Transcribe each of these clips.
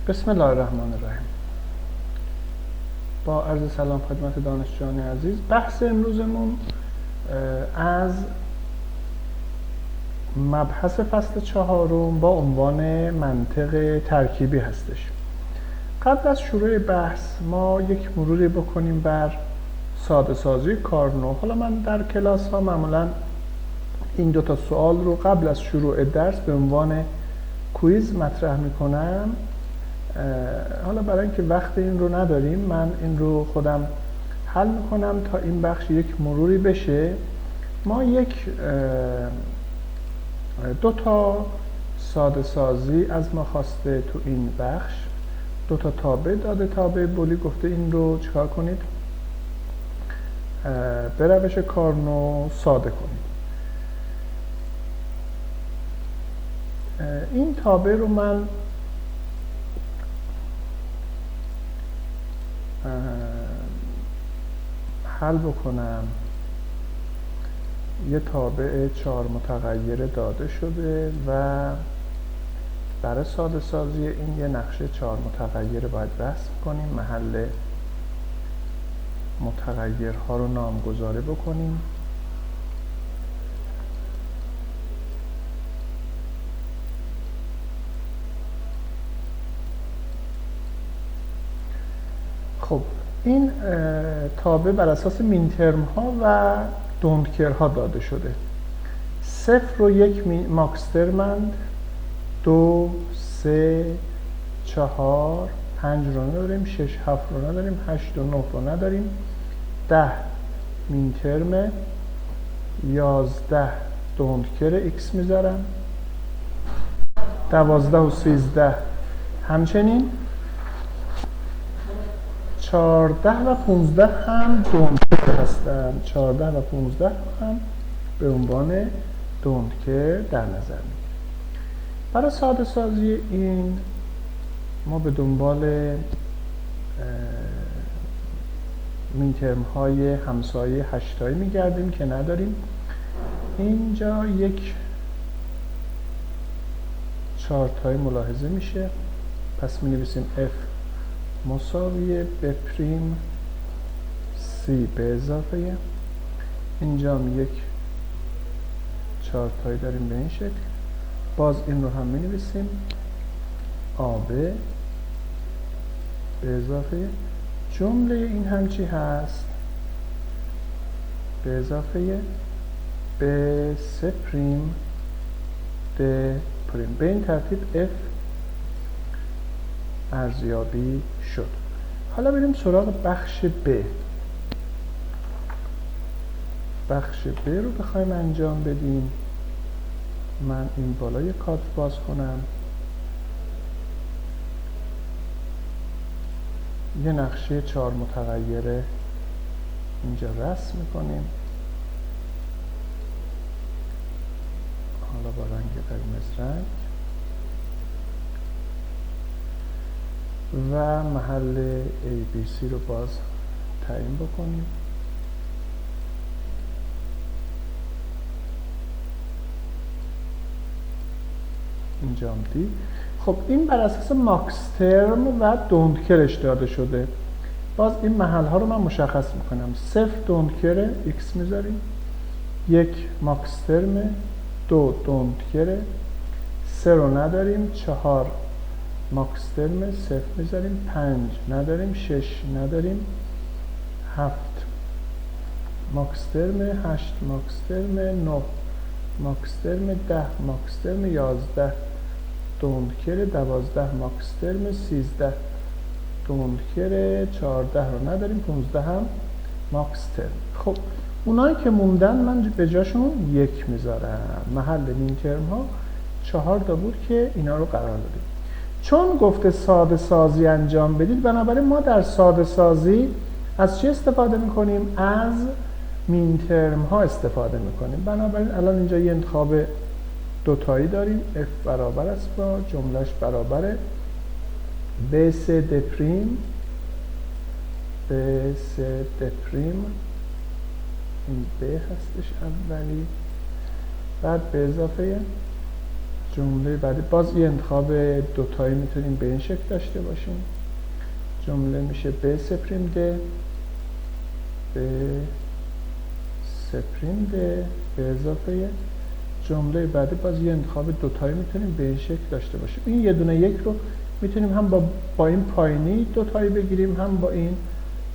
بسم الله الرحمن الرحیم. با عرض سلام خدمت دانشجویان عزیز. بحث امروزمون از مبحث فصل 4 با عنوان منطق ترکیبی هستش. قبل از شروع بحث ما یک مروری بکنیم بر ساده سازی کارنو. حالا من در کلاس ها معمولا این دوتا سوال رو قبل از شروع درس به عنوان کویز مطرح میکنم. حالا برای اینکه وقت این رو نداریم من این رو خودم حل میکنم تا این بخش یک مروری بشه. ما دو تا ساده سازی از ما خواسته تو این بخش، دو تا تابع داده. تابع بولی گفته این رو چیکار کنید؟ به روش کارنو ساده کنید. این تابع رو من حل بکنم. یه تابع 4 متغیر داده شده و برای ساده سازی این یه نقشه 4 متغیر باید رسم کنیم. محل متغیرها رو نامگذاری بکنیم. خب این تابع بر اساس مینترم ها و دوندکر ها داده شده. 0 و 1 ماکسترمند، 2 3 4 5 رو نداریم، 6 7 رو نداریم، 8 و 9 رو نداریم، 10 مینترم، 11 دوندکر ایکس میذارم، 12 و 13 همچنین، 14 و 15 هم دوندکر هستند. 14 و 15 هم به عنوان دوندکر در نظر میگیریم. برای ساده سازی این ما به دنبال مینترم های همسایه 8 تایی میگردیم که نداریم. اینجا یک 4 تایی ملاحظه میشه. پس می نویسیم f مساوی ب پریم c به اضافه، اینجا هم یک 4 تایی داریم به این شکل. باز این رو هم می نویسیم ab به اضافه جمله این هم چی هست؟ به اضافه به س پریم د پریم. به این ترتیب f ارزیابی شد. حالا بریم سراغ بخش ب. بخش ب رو بخوایم انجام بدیم، من این بالای کادر باز کنم، یه نقشه 4 متغیره اینجا رسم میکنیم. حالا با رنگ قرمز رنگ و محل ABC رو باز تعیین بکنیم. اینجا هم دی. خب این بر اساس ماکسترم و دوندکرش داده شده. باز این محل ها رو من مشخص میکنم. 0 دوندکر x میذاریم، 1 ماکسترم، 2 دوندکر، 3 رو نداریم، 4 ماکسترم 0 میذاریم، 5 نداریم، 6 نداریم، 7 ماکسترم، 8 ماکسترم، 9 ماکسترم، 10 ماکسترم، 11 دوندکر، 12 ماکسترم، 13 دوندکر، 14 رو نداریم، 15 هم ماکسترم. خب اونایی که موندن من به جاشون 1 میذارم. محل مینترم ها 4 تا بود که اینا رو قرار دادیم. چون گفته ساده سازی انجام بدید، بنابراین ما در ساده سازی از چی استفاده میکنیم؟ از مینترم ها استفاده میکنیم. بنابراین الان اینجا یه انتخاب دوتایی داریم. f برابر است با جملهش برابره به س د پریم، به س د پریم، این ب هستش اولی، بعد به اضافه جمله بعدی باز یه انتخاب دوتایی میتونیم به این شکل داشته باشیم. جمله میشه به سپریم ده، به سپریم ده به اضافه جمله بعدی باز یه انتخاب دوتایی میتونیم به این شکل داشته باشیم. این یه دونه یک رو میتونیم هم با این پایینی دوتایی بگیریم، هم با این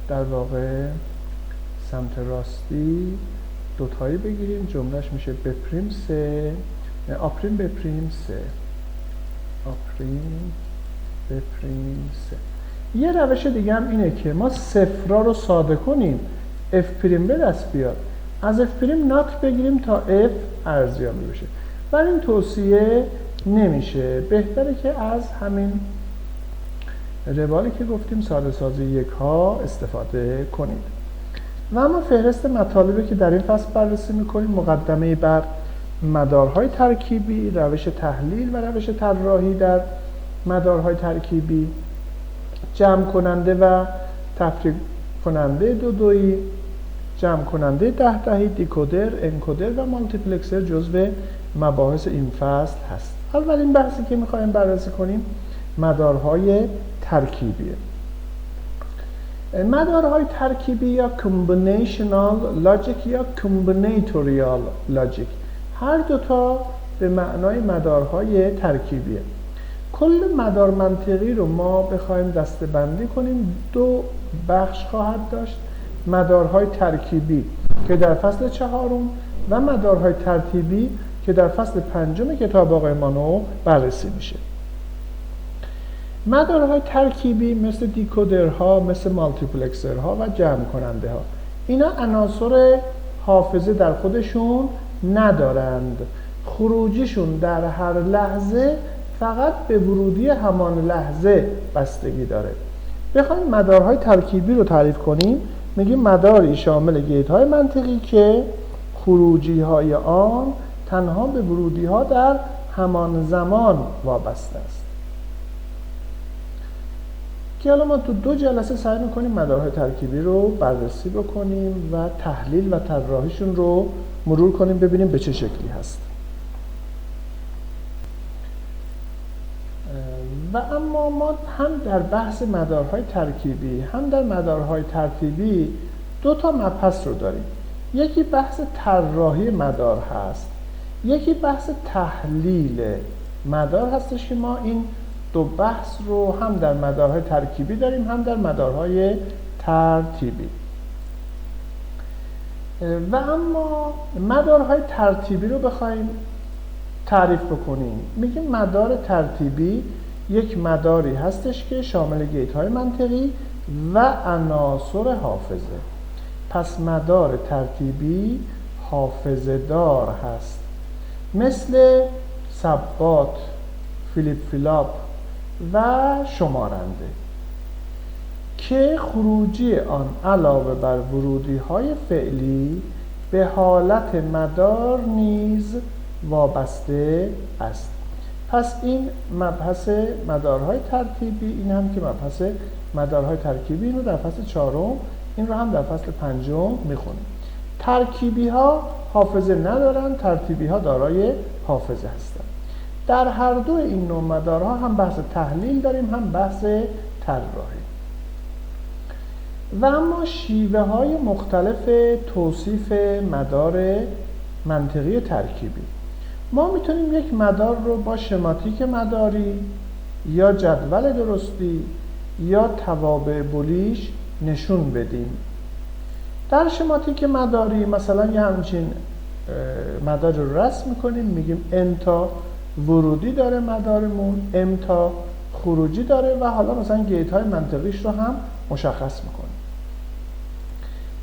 در واقع سمت راستی دوتایی بگیریم. جملهش میشه به پریم سه، آپریم به پریم سه، آپریم به پریم سه. یه روش دیگه هم اینه که ما صفرا رو ساده کنیم، اف پریم به دست بیاد، از اف پریم نات بگیریم تا اف ارزیابی بشه، ولی این توصیه نمیشه. بهتره که از همین روالی که گفتیم ساده سازی یک ها استفاده کنید. و اما فهرست مطالبی که در این فصل بررسی میکنیم: مقدمه بر مدارهای ترکیبی، روش تحلیل و روش طراحی در مدارهای ترکیبی، جمع کننده و تفریق کننده دودویی، جمع کننده دهی، دیکودر، انکودر و مالتیپلکسر جزو مباحث این فصل هست. اولین بحثی که میخوایم بررسی کنیم مدارهای ترکیبیه. مدارهای ترکیبی یا کامبینیشنال لاجیک یا کامبینیتوریال لاجیک، هر دوتا به معنای مدارهای ترکیبیه. کل مدار منطقی رو ما بخوایم دسته‌بندی کنیم دو بخش خواهد داشت: مدارهای ترکیبی که در فصل چهارم و مدارهای ترتیبی که در فصل پنجم کتاب آقای مانو بررسی میشه. مدارهای ترکیبی مثل دیکودرها، مثل مالتیپلکسرها و جمع کننده ها، اینا عناصر حافظه در خودشون ندارند. خروجیشون در هر لحظه فقط به ورودی همان لحظه بستگی داره. بخوایم مدارهای ترکیبی رو تعریف کنیم، میگیم مداری شامل گیت‌های منطقی که خروجی‌های آن تنها به ورودی‌ها در همان زمان وابسته است. که حالا ما تو 2 جلسه سعی می‌کنیم مدارهای ترکیبی رو بررسی بکنیم و تحلیل و طراحیشون رو مرور کنیم، ببینیم به چه شکلی هست. و اما ما هم در بحث مدارهای ترکیبی هم در مدارهای ترتیبی 2 تا مبحث رو داریم. یکی بحث طراحی مدار هست، یکی بحث تحلیل مدار هستش که ما این 2 بحث رو هم در مدارهای ترکیبی داریم هم در مدارهای ترتیبی. و اما مدارهای ترتیبی رو بخوایم تعریف بکنیم، میگیم مدار ترتیبی یک مداری هستش که شامل گیت‌های منطقی و عناصر حافظه. پس مدار ترتیبی حافظه دار هست، مثل ثبات، فلیپ فلاپ و شمارنده، که خروجی آن علاوه بر ورودی‌های فعلی به حالت مدار نیز وابسته است. پس این مبحث مدارهای ترتیبی، این هم که مبحث مدارهای ترکیبی، این رو در فصل 4، این رو هم در فصل 5 میخونیم. ترکیبی ها حافظه ندارن، ترتیبی ها دارای حافظه هستن. در هر دو این نوع مدارها هم بحث تحلیل داریم هم بحث طراحی. و اما شیوه های مختلف توصیف مدار منطقی ترکیبی. ما میتونیم یک مدار رو با شماتیک مداری یا جدول درستی یا توابع بولیش نشون بدیم. در شماتیک مداری مثلا یه همچین مدار رو رسم میکنیم، میگیم n تا ورودی داره مدارمون، m تا خروجی داره و حالا مثلا گیت های منطقیش رو هم مشخص میکنیم.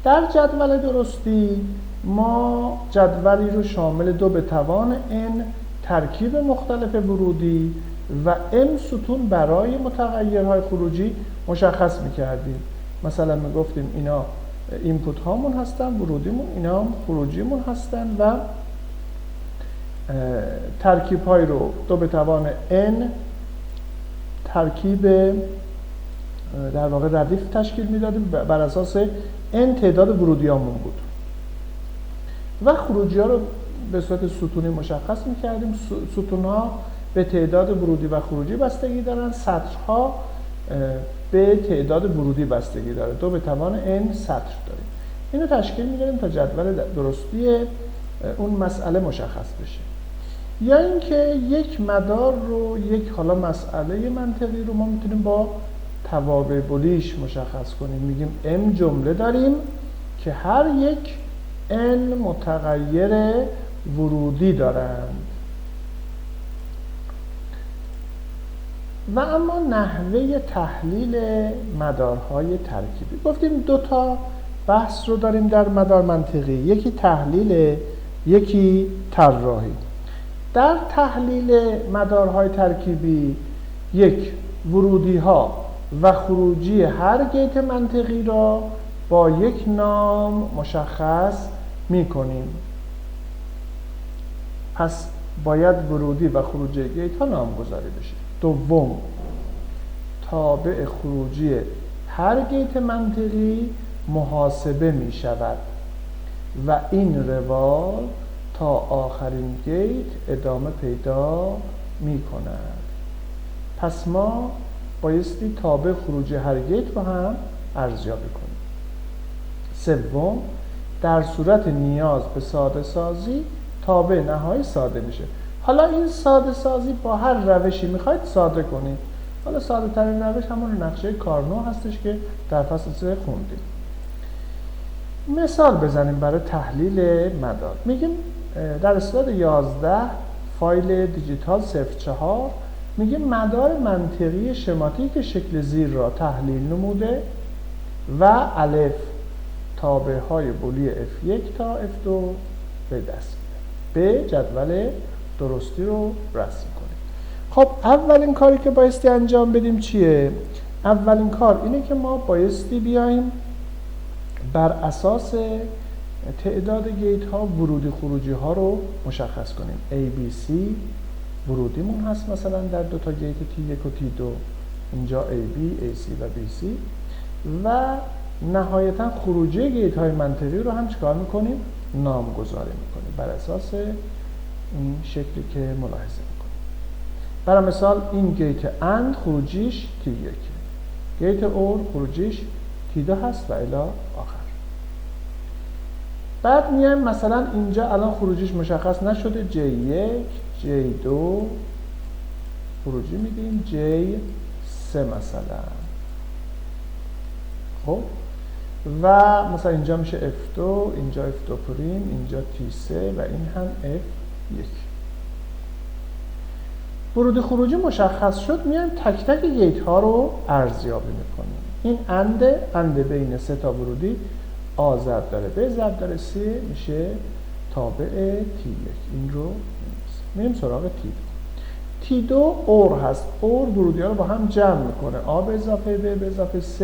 در جدول درستی ما جدولی رو شامل 2 به توان n ترکیب مختلف ورودی و m ستون برای متغیرهای خروجی مشخص میکردیم. مثلا میگفتیم اینا اینپوت هامون هستن، ورودیمون، اینا هم خروجیمون هستن و ترکیب های رو 2 به توان n ترکیب در واقع ردیف تشکیل میدادیم، بر اساس n تعداد ورودیامون بود و خروجی ها رو به صورت ستونی مشخص میکردیم. ستون ها به تعداد ورودی و خروجی بستگی دارن، سطرها به تعداد ورودی بستگی داره. 2 به توان n سطر داریم. اینو تشکیل میدیم تا جدول درستی اون مسئله مشخص بشه. یا اینکه یک مدار رو، یک حالا مسئله منطقی رو ما میتونیم با توابع بولیش مشخص کنیم. میگیم m جمله داریم که هر یک n متغیر ورودی دارند. و اما نحوه تحلیل مدارهای ترکیبی، گفتیم 2 تا بحث رو داریم در مدار منطقی، یکی تحلیل، یکی طراحی. در تحلیل مدارهای ترکیبی یک، ورودی ها و خروجی هر گیت منطقی را با یک نام مشخص می کنیم. پس باید ورودی و خروجی گیت ها نامگذاری بشه. دوم، تابع خروجی هر گیت منطقی محاسبه می شود و این روال تا آخرین گیت ادامه پیدا می کند. پس ما بایستی تابع خروجی هر گیت رو هم ارزیابی کنیم. سوم، در صورت نیاز به ساده سازی تابع نهایی ساده میشه. حالا این ساده سازی با هر روشی میخواید ساده کنید. حالا ساده ترین روش همون نقشه کارنو هستش که در فصل 3 خوندیم. مثال بزنیم برای تحلیل مدار. میگیم در اسلاید 11 فایل دیجیتال 04 میگیم مدار منطقی شماتیک شکل زیر را تحلیل نموده و الف تابع های بولی F1 تا F2 به دست میده. به جدول درستی رو رسم کنیم. خب اولین کاری که بایستی انجام بدیم چیه؟ اولین کار اینه که ما بایستی بیایم بر اساس تعداد گیت ها ورودی خروجی ها رو مشخص کنیم. ABC ورودیمون هست مثلا در 2 تا گیت T1 و T2، اینجا AB، AC و BC، و نهایتا خروجی گیت های منطقی رو هم چکار میکنیم؟ نامگذاری میکنیم بر اساس این شکلی که ملاحظه میکنیم. برای مثال این گیت اند خروجیش T1، گیت اور خروجیش T2 هست و الی آخر. بعد میایم مثلا اینجا الان خروجیش مشخص نشده، J1 J2 خروجی میدیم J3 مثلا. خب و مثلا اینجا میشه F2، اینجا F2 پریم، اینجا T3 و این هم F1. ورودی خروجی مشخص شد، میایم تک تک گیت ها رو ارزیابی میکنیم. این اند بین 3 تا ورودی A ضرب داره B ضرب داره C میشه تابع T1. این رو میریم سراغ T2 اور هست. اور ورودی ها رو با هم جمع میکنه. A به اضافه B به اضافه C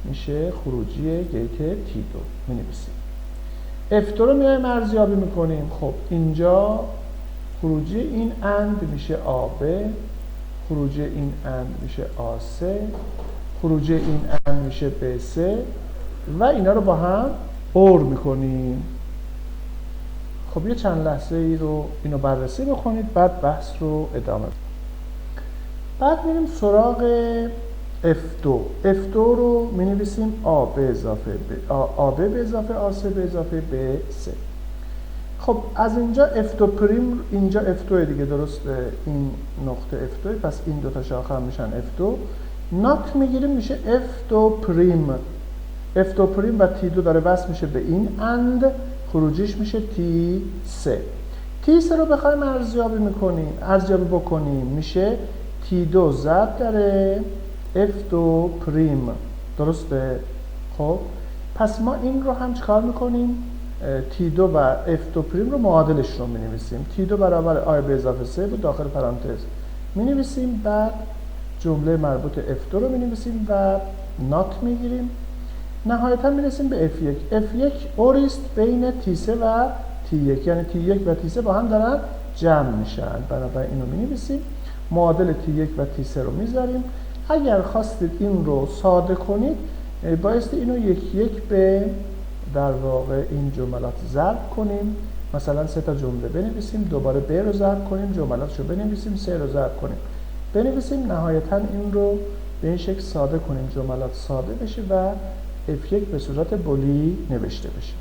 میشه خروجی گیت T2 مینویسیم. F2 رو میایم ارزیابی میکنیم. خب اینجا خروجی این اند میشه AB، خروجی این اند میشه AC، خروجی این اند میشه BC و اینا رو با هم اور میکنیم. خب یه چند لحظه ای رو اینو بررسی بکنید، بعد بحث رو ادامه بدیم. بعد میریم سراغ F2 رو می نویسیم AB به اضافه AC به اضافه BC. خب از اینجا F2 پریم، اینجا F2 دیگه درسته، این نقطه F2، پس این 2 تا شاخه هم میشن F2. نات میگیریم میشه F2 پریم. F2 پریم و T2 داره وصل میشه به این اند، خروجیش میشه T3. T3 رو بخوایم ارزیابی بکنیم میشه T2 ضرب داره F2 پریم، درسته؟ خب پس ما این رو هم چکار میکنیم؟ T2 و F2 پریم رو معادلش رو می‌نویسیم. T2 برابر I به اضافه 3 رو داخل پرانتز می‌نویسیم، بعد جمله مربوط F2 رو می‌نویسیم و نات می‌گیریم. نهایتا می‌رسیم به F1. F1 اوریست بین T3 و T1، یعنی T1 و T3 با هم دارن جمع میشن. بنابراین اینو می‌نویسیم. معادل T1 و T3 رو می‌ذاریم. اگر خواستید این رو ساده کنید، بایستی اینو یک به در واقع این جملات ضرب کنیم مثلا 3 تا جمله بنویسیم، دوباره ب رو ضرب کنیم، جملاتش رو بنویسیم، 3 رو ضرب کنیم بنویسیم، نهایتا این رو به این شکل ساده کنیم، جملات ساده بشه و F1 به صورت بولی نوشته بشه.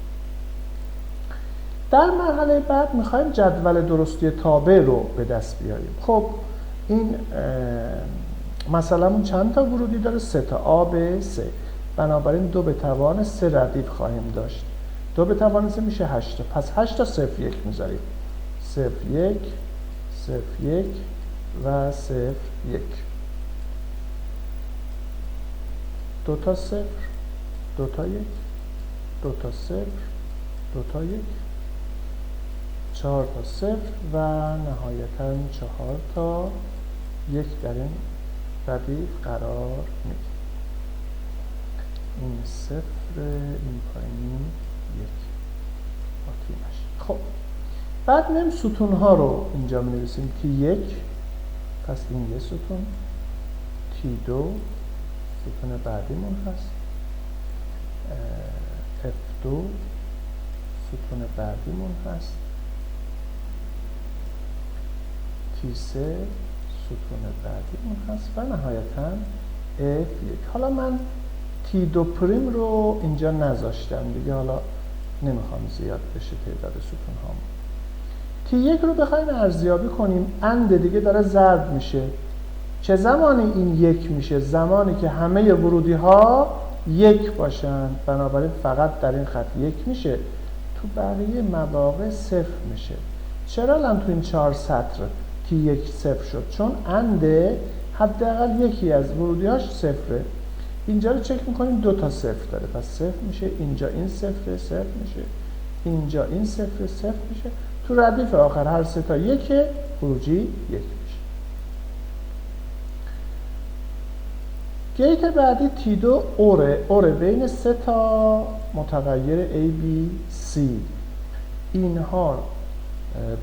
در مرحله بعد میخوایم جدول درستی تابع رو به دست بیاریم. خب این مثلا چند تا ورودی داره؟ 3 تا، A B C. بنابراین 2 به توان 3 ردیف خواهیم داشت. 2 به توان 3 میشه 8 تا. پس 8 تا 0 1 میذاریم. 0 1 0 1 و 0 1. 2 تا 0 2 تا 1 2 تا 0 2 تا 1 4 تا 0 و نهایتا 4 تا 1 در این ردیف قرار میدیم. این 0 این پایینی 1 آتیمش. خب بعد میایم ستون ها رو اینجا می نویسیم. T1 پس این یه ستون، T2 ستون بعدیمون هست، F2 ستون بعدیمون هست، T3 ستون بعدیمون هست و نهایتا F1. حالا من T2 پریم رو اینجا نذاشتم دیگه، حالا نمیخوام زیاد بشه تعداد ستون هامون. T1 رو بخوایم ارزیابی کنیم، اند دیگه داره ضرب میشه. چه زمانی این 1 میشه؟ زمانی که همه ورودی ها 1 باشن، بنابراین فقط در این خط 1 میشه، تو بقیه مواقع 0 میشه. چرا الان تو این 4 سطر T1 0 شد؟ چون اند حداقل یکی از ورودی هاش 0. اینجا رو چک میکنیم 2 تا 0 داره، پس 0 میشه. اینجا این 0 0 میشه، اینجا این 0 0 میشه. تو ردیف آخر هر 3 تا 1 خروجی 1 میشه. گیت بعدی T2 اوره بین 3 تا متغیر A B C. اینها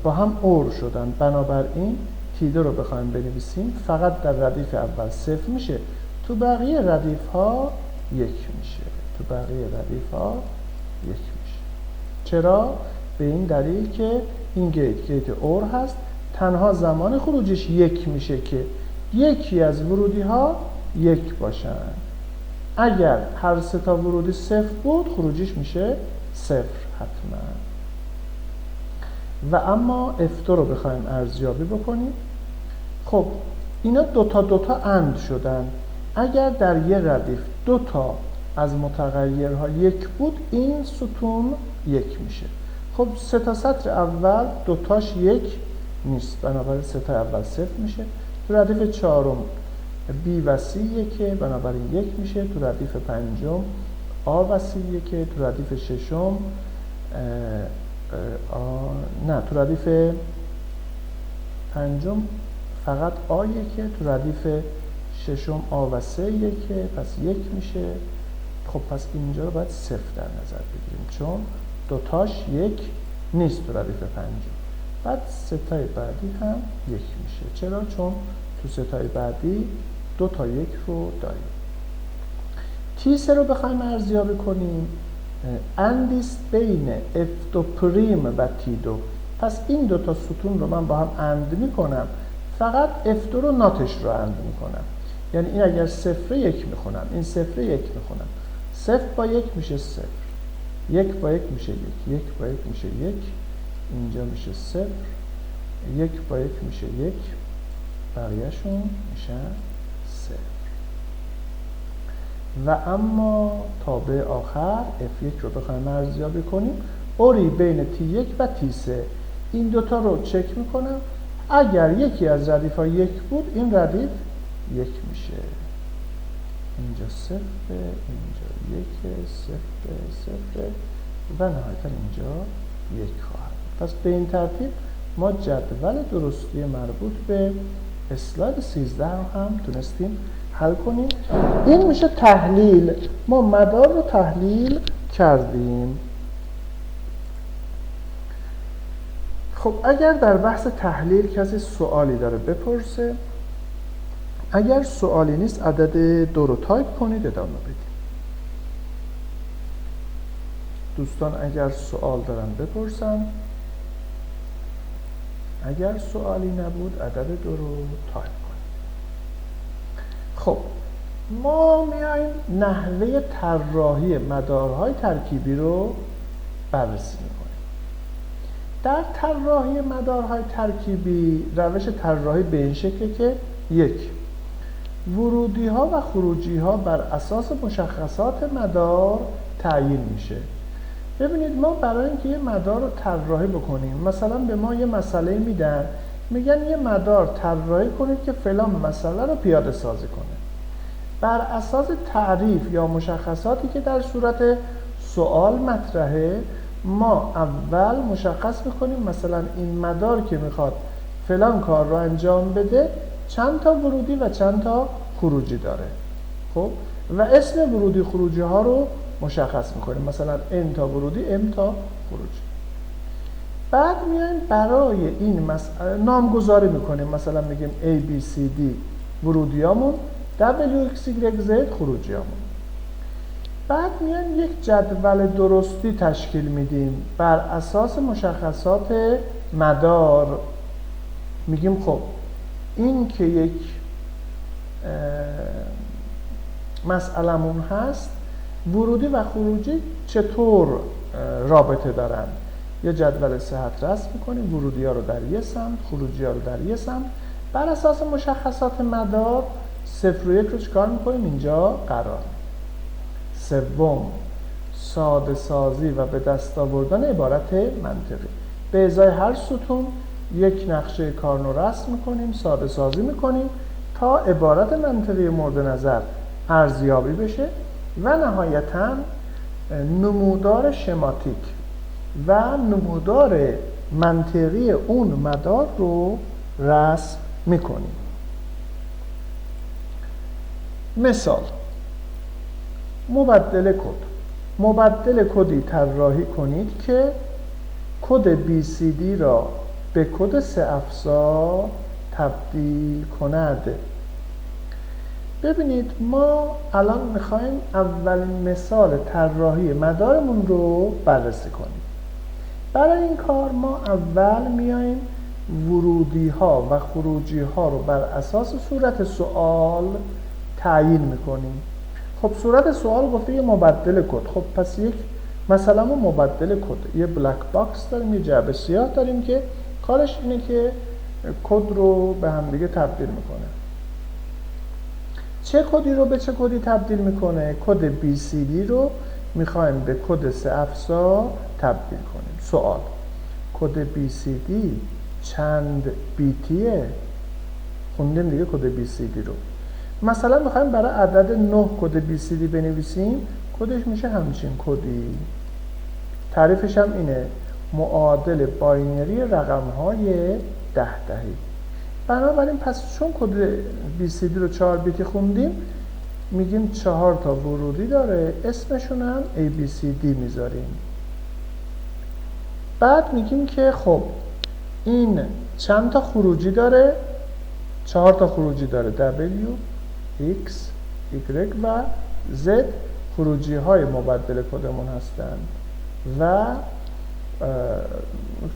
با هم اور شدن، بنابراین T2 رو بخوایم بنویسیم فقط در ردیف اول 0 میشه، تو بقیه ردیف ها 1 میشه. تو بقیه ردیف ها 1 میشه. چرا؟ به این دلیل که این گیت اور هست، تنها زمان خروجش 1 میشه که یکی از ورودی ها 1 باشن. اگر هر 3 تا ورودی 0 بود خروجیش میشه 0 حتما. و اما F2 رو بخوایم ارزیابی بکنیم، خب اینا 2 تا اند شدن. اگر در یه ردیف 2 تا از متغیرها 1 بود، این ستون 1 میشه. خب 3 تا سطر اول 2 تاش 1 نیست، بنابراین 3 تا اول 0 میشه. تو ردیف چهارم B و C 1 بنابراین 1 میشه. تو ردیف پنجم A و C 1. تو ردیف ششم تو ردیف پنجم فقط A 1. تو ردیف ششم A و C 1 پس 1 میشه. خب پس اینجا رو باید 0 در نظر بگیریم چون 2 تاش 1 نیست تو ردیف پنجم. بعد 3 تای بعدی هم 1 میشه. چرا؟ چون تو 3 تای بعدی 2 تا 1 رو داریم. T3 رو بخوایم ارزیابی کنیم، اندیست بین F2 پریم و T2. پس این 2 تا ستون رو من با هم اند میکنم، فقط F2 رو ناتش رو اند میکنم. یعنی این اگر 0 1 میخونم، این 0 1 میخونم، 0 با 1 میشه 0، 1 با 1 میشه 1، 1 با 1 میشه 1، اینجا میشه 0، 1 با 1 میشه 1، بقیهشون میشن 0. و اما تابع آخر F1 رو بخوایم ارزیابی کنیم، اوری بین T1 و T3. این دوتا رو چک میکنم، اگر یکی از ردیف ها 1 بود، این ردیف 1 میشه. اینجا 0، اینجا 1، 0 و نهایتا اینجا 1 خواهد. پس به این ترتیب ما جدول درستی مربوط به اسلاید 13 رو هم تونستیم حل کنیم. این میشه تحلیل. ما مدار رو تحلیل کردیم. خب اگر در بحث تحلیل کسی سوالی داره بپرسه، اگر سوالی نیست عدد 2 رو تایپ کنید ادامه بدید. دوستان اگر سوال دارن بپرسن اگر سوالی نبود عدد 2 رو تایپ کنید. خب ما میایم نحوه طراحی مدارهای ترکیبی رو بررسی میکنیم. در طراحی مدارهای ترکیبی روش طراحی به این شکله که 1. ورودی ها و خروجی ها بر اساس مشخصات مدار تعیین میشه. ببینید ما برای اینکه یه مدار رو طراحی بکنیم، مثلا به ما یه مسئله میدن، میگن یه مدار طراحی کنید که فلان مسئله رو پیاده سازی کنه. بر اساس تعریف یا مشخصاتی که در صورت سوال مطرحه، ما اول مشخص میکنیم مثلا این مدار که میخواد فلان کار رو انجام بده چند تا ورودی و چند تا خروجی داره. خب و اسم ورودی خروجی ها رو مشخص میکنیم، مثلا n تا ورودی m تا خروجی. بعد میایم برای این مسئله نامگذاری میکنیم، مثلا میگیم a b c d ورودیامون، w x y z خروجیامون. بعد میایم یک جدول درستی تشکیل میدیم بر اساس مشخصات مدار. میگیم خب این که یک مسئلمون هست، ورودی و خروجی چطور رابطه دارن. یه جدول صحت رسم میکنیم، ورودی ها رو در یه سمت، خروجی ها رو در یه سمت. بر اساس مشخصات مدار 0 و 1 رو چکار میکنیم؟ اینجا قرار. 3. ساده سازی و به دست آوردن عبارت منطقی. به ازای هر ستون یک نقشه کار رو رسم میکنیم، ساده سازی میکنیم تا عبارت منطقی مورد نظر ارزیابی بشه و نهایتاً نمودار شماتیک و نمودار منطقی اون مدار رو رسم میکنیم. مثال: مبدل کد. مبدل کدی طراحی کنید که کد BCD را به کد 3 افزار تبدیل کند. ببینید ما الان میخوایم اولین مثال طراحی مدارمون رو بررسی کنیم. برای این کار ما اول میایم ورودی ها و خروجی ها رو بر اساس صورت سوال تعیین میکنیم. خب صورت سوال گفته یه مبدل کد. خب پس یک مثلا ما مبدل کد، یه بلک باکس داریم، یه جعبه سیاه داریم که کارش اینه که کد رو به هم دیگه تبدیل میکنه. چه کدی رو به چه کدی تبدیل میکنه؟ کد BCD رو میخوایم به کد 3 افزار تبدیل کنیم. سوال: کد BCD چند بیتیه؟ خوندیم دیگه کد BCD رو. مثلا میخوایم برای عدد 9 کد BCD بنویسیم، کدش میشه همچین کدی. تعریفش هم اینه: معادل باینری رقم‌های 10 دهی. بنابراین پس چون کد BCD رو 4 بیتی خوندیم، میگیم 4 تا ورودی داره، اسمشون هم ABCD میذاریم. بعد میگیم که خب این چند تا خروجی داره؟ 4 تا خروجی داره، W X Y و Z خروجی های مبدل کدمون هستند و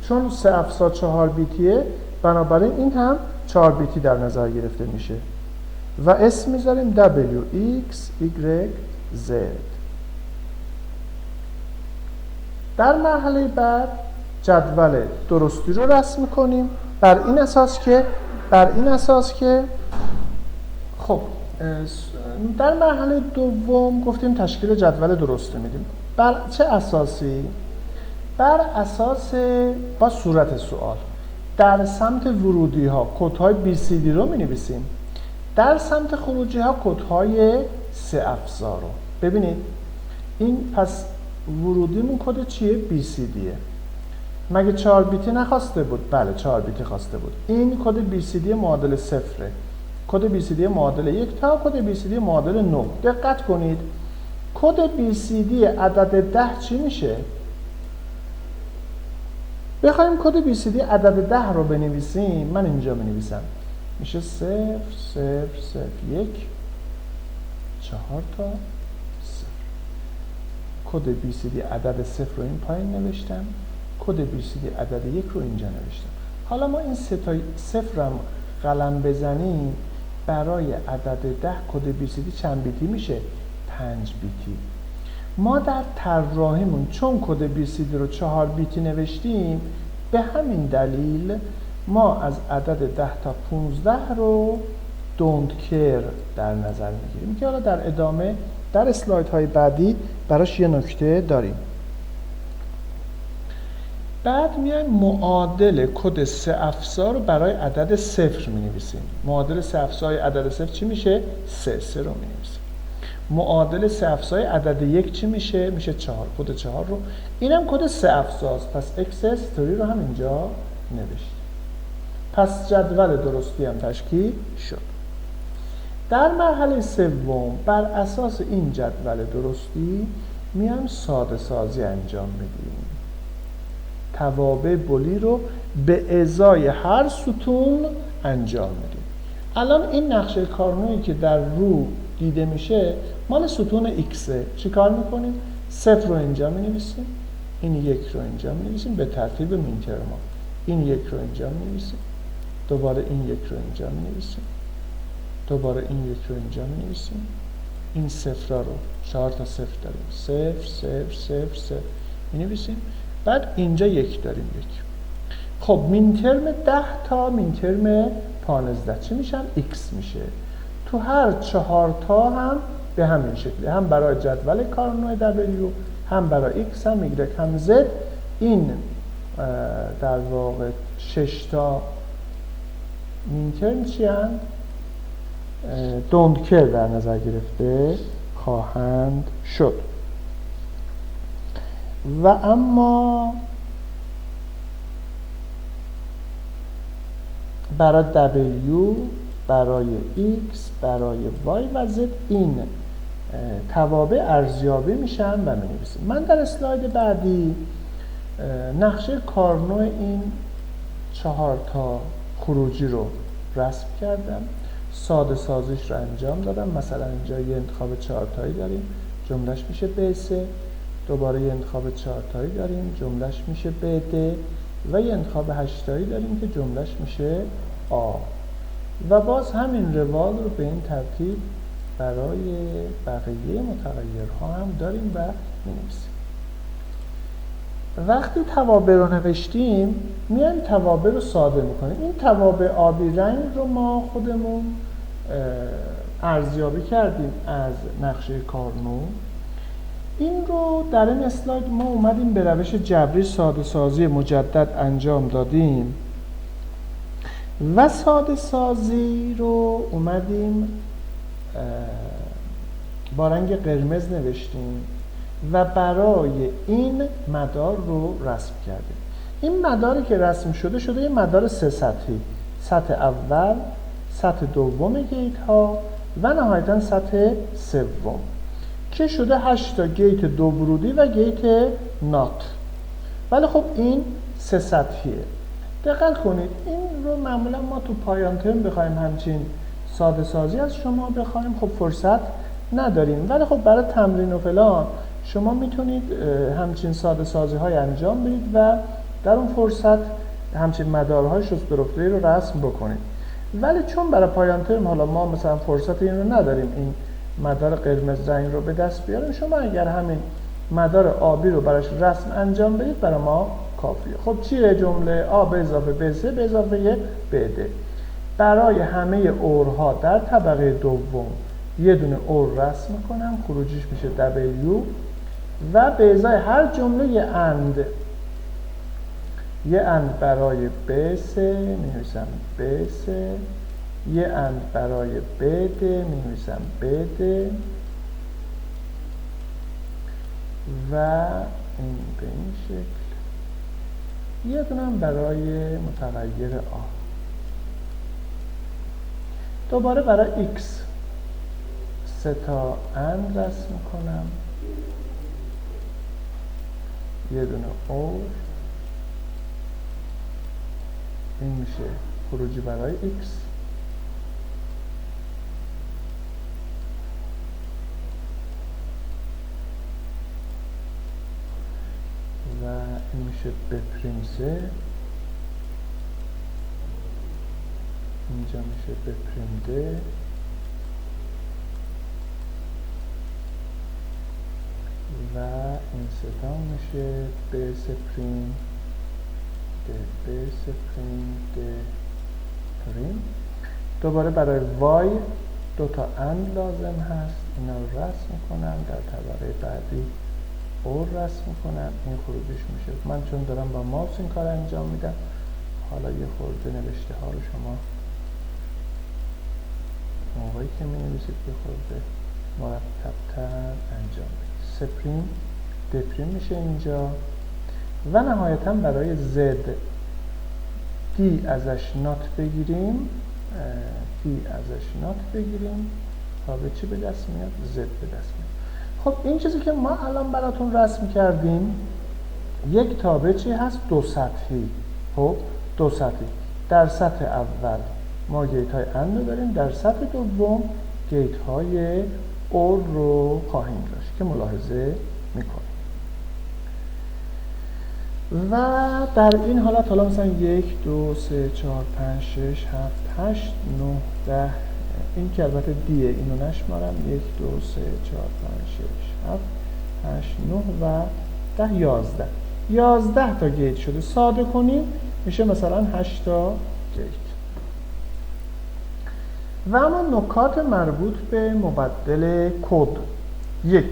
چون 3 افزار 4 بیتیه، بنابراین این هم 4 بیتی در نظر گرفته میشه و اسم میذاریم W X Y Z. در مرحله بعد جدول درستی رو رسم میکنیم بر این اساس که خب در مرحله دوم گفتیم تشکیل جدول درستی میدیم. بر چه اساسی؟ بر اساس با صورت سوال. در سمت ورودی ها کدهای BCD رو می نویسیم، در سمت خروجی ها کدهای 3 افزار رو. ببینید این پس ورودیمون کد چیه؟ BCDه. مگه 4 بیتی نخواسته بود؟ بله 4 بیتی خواسته بود. این کد BCD معادل 0، کد BCD معادل 1 تا کد BCD معادل 9. دقت کنید کد BCD عدد 10 چی میشه؟ بخوایم کد BCD عدد 10 رو بنویسیم، من اینجا بنویسم، میشه 0 0 0 1 4 تا 0. کد BCD عدد 0 رو این پایین نوشتم، کد BCD عدد 1 رو اینجا نوشتم. حالا ما این سه تا صفر هم قلم بزنیم برای عدد 10 کد BCD چند بیتی میشه؟ 5 بیتی. ما در طراحیمون چون کد BCD رو 4 بیتی نوشتیم، به همین دلیل ما از عدد 10 تا 15 رو don't care در نظر میگیریم که حالا در ادامه در اسلاید های بعدی براش یه نکته داریم. بعد میایم معادل کد 3 افزا رو برای عدد 0 می نویسیم. معادل 3 افزای عدد 0 چی میشه؟ 3 رو می نویسیم. معادل 3 افزای عدد 1 چی میشه؟ میشه 4. کد 4 رو، اینم کد 3 افزاست، پس اکس استوری رو هم اینجا نوشتیم. پس جدول درستی هم تشکیل شد. در مرحله سوم بر اساس این جدول درستی میایم ساده سازی انجام میدیم. توابع بولی رو به ازای هر ستون انجام میدیم. الان این نقشه کارنویی که در رو دیده میشه مال ستون ایکسه. چی کار میکنیم؟ 0 رو اینجا مینویسیم، این 1 رو اینجا مینویسیم به ترتیب مینترما. این 1 رو اینجا مینویسیم، دوباره این 1 رو اینجا مینویسیم، دوباره این 1 رو اینجا مینویسیم. این صفرها رو 4 تا صفر داریم، 0 0 0 0 مینویسیم. بعد اینجا 1 داریم، 1. خب مینترم 10 تا مینترم 15 چی میشن؟ x میشه. تو هر 4 تا هم به همین شکلی، هم برای جدول کارنوع W، هم برای x، هم y، هم z. این در واقع 6 تا مینترم چی هست؟ don't care در نظر گرفته خواهند شد. و اما برای W، برای X، برای Y و Z این توابع ارزیابی میشن و می‌نویسیم. من در اسلاید بعدی نقشه کارنوع این 4 تا خروجی رو رسم کردم، ساده سازیش رو انجام دادم. مثلا اینجا یه انتخاب 4 تایی داریم، جملهش میشه B3. دوباره یه انتخاب 4 تایی داریم، جملهش میشه BD. و یه انتخاب 8 تایی داریم که جملهش میشه A. و باز همین روال رو به این ترتیب برای بقیه متغیرها هم داریم و می‌نویسیم. وقتی توابع رو نوشتیم میایم توابع رو ساده میکنیم. این توابع آبی رنگ رو ما خودمون ارزیابی کردیم از نقشه کارنوع. این رو در این اسلاید ما اومدیم به روش جبری ساده سازی مجدد انجام دادیم و ساده سازی رو اومدیم با رنگ قرمز نوشتیم و برای این مدار رو رسم کردیم. این مداری که رسم شده یه مدار 3 سطحی، سطح اول، سطح دوم گیت ها و نهایتا سطح سوم که شده 8 تا گیت دو ورودی و گیت نات. ولی خب این 3 سطحیه. دقت کنید این رو معمولا ما تو پایان ترم بخوایم همچین ساده سازی از شما بخوایم خب فرصت نداریم، ولی خب برای تمرین و فلان شما میتونید همچین ساده سازی های انجام بدید و در اون فرصت همچین مدارهای شست و رفته‌ای رو رسم بکنید. ولی چون برای پایان ترم حالا ما مثلا فرصت این رو نداریم این مدار قرمز رنگ رو به دست بیاریم، شما اگر همین مدار آبی رو براش رسم انجام بدید برای ما کافیه. خب چیه جمله؟ A به اضافه B3 به اضافه BD. برای همه اورها در طبقه دوم یه دونه اور رسم میکنم، خروجیش میشه W و به ازای هر جمله یه اند برای B3 می‌نویسم B3، یه اند برای BD می‌نویسم BD و این به این شکل یه دونم برای متغیر A. دوباره برای X 3 تا اند رسم کنم، یه دونه اور، این میشه خروجی برای X و این میشه بپریم 3 اینجا میشه ب پریم د و این ستا میشه ب سپریم د ب سپریم د پریم. دوباره برای وای دو تا اند لازم هست، اینا رو رسم میکنم، در طبقه بعدی اور رسم میکنم، این خروجش میشه. من چون دارم با ماوس این کار انجام میدم، حالا یه خورده نوشته ها رو شما موقعی که می نویسید یه خورده مرتب‌تر انجام بدید. سپریم دپریم میشه اینجا و نهایتا برای زد دی ازش نات بگیریم، تا به چی به دست میاد؟ زد به دست میاد. خب این چیزی که ما الان براتون رسم کردیم یک تابچی هست دو سطحی. خب دو سطحی، در سطح اول ما گیت های اند رو داریم، در سطح دوم گیت های اور رو خواهیم داشت که ملاحظه میکنیم. و در این حالت حالا مثلا 1 2 3 4 5 6 7 8 9 10 این که البته دیه اینو نشمارم 1 2 3 4 5 6 7 8 9 و 10 11 تا گیت شده. ساده کنیم میشه مثلا 8 تا گیت. و اما نکات مربوط به مبدل کد: 1.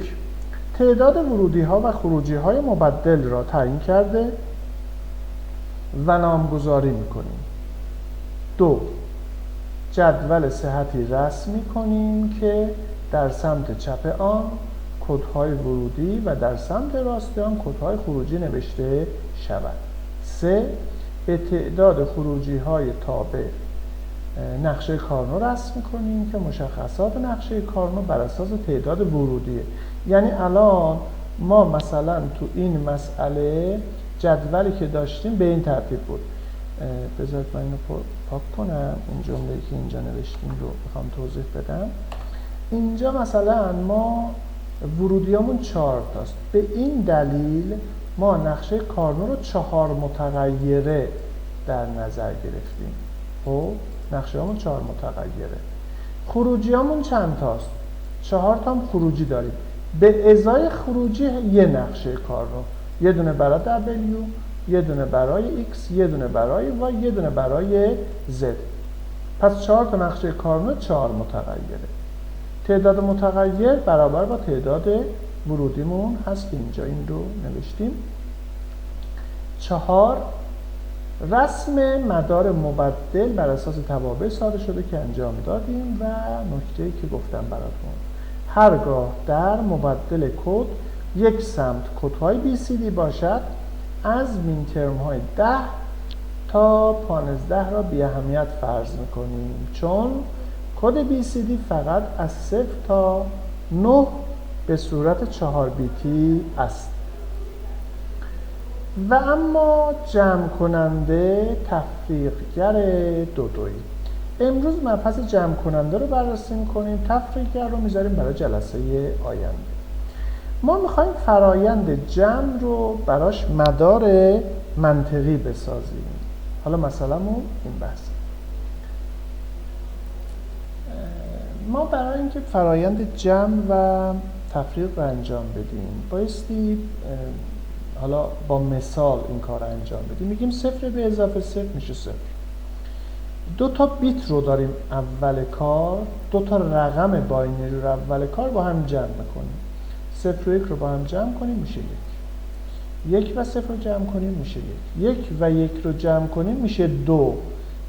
تعداد ورودی ها و خروجی های مبدل را تعیین کرده و نامگذاری میکنیم. 2. جدول صحتی رسم میکنیم که در سمت چپ آن کدهای ورودی و در سمت راست آن کدهای خروجی نوشته شود. 3. به تعداد خروجی های تابع نقشه کارنو رسم میکنیم که مشخصات نقشه کارنو بر اساس تعداد ورودیه. یعنی الان ما مثلا تو این مسئله جدولی که داشتیم به این ترتیب بود. بذارید من اینو پاک کنم، این جمله‌ای که اینجا نوشتیم رو میخوام توضیح بدم. اینجا مثلا ما ورودیامون 4 تاست، به این دلیل ما نقشه کارنو رو 4 متغیره در نظر گرفتیم. خب نقشه همون 4 متغیره. خروجی همون چند تاست؟ 4 تا هم خروجی داریم. به ازای خروجی یه نقشه کارنو، یه دونه برای W، یه دونه برای X، یه دونه برای Y، یه دونه برای Z. پس 4 تا نقشه کارنو 4 متغیره. تعداد متغیر برابر با تعداد ورودیمون هست. اینجا این رو نوشتیم. 4. رسم مدار مبدل بر اساس توابع ساده شده که انجام دادیم و نکته‌ای که گفتم براتون: هرگاه در مبدل کد یک سمت کدهای BCD باشد از مین ترم های 10 تا 15 را بی اهمیت فرض میکنیم، چون کد BCD فقط از 0 تا 9 به صورت 4 بیتی است. و اما جمع کننده تفریقگر دودویی. امروز مبحث جمع کننده رو بررسی می‌کنیم، تفریقگر رو میذاریم برای جلسه آینده. ما میخوایم فرایند جمع رو براش مدار منطقی بسازیم. حالا مثلا این بحث ما برای اینکه فرایند جمع و تفریق رو انجام بدیم بایستی حالا با مثال این کار رو انجام بدیم. میگیم 0 به اضافه 0 میشه 0. 2 تا بیت رو داریم اول کار، 2 تا رقم باینری رو اول کار با هم جمع میکنیم. 0 و 1 رو با هم جمع کنیم میشه 1. 1 و 0 رو جمع کنیم میشه 1. 1 و 1 رو جمع کنیم میشه 2.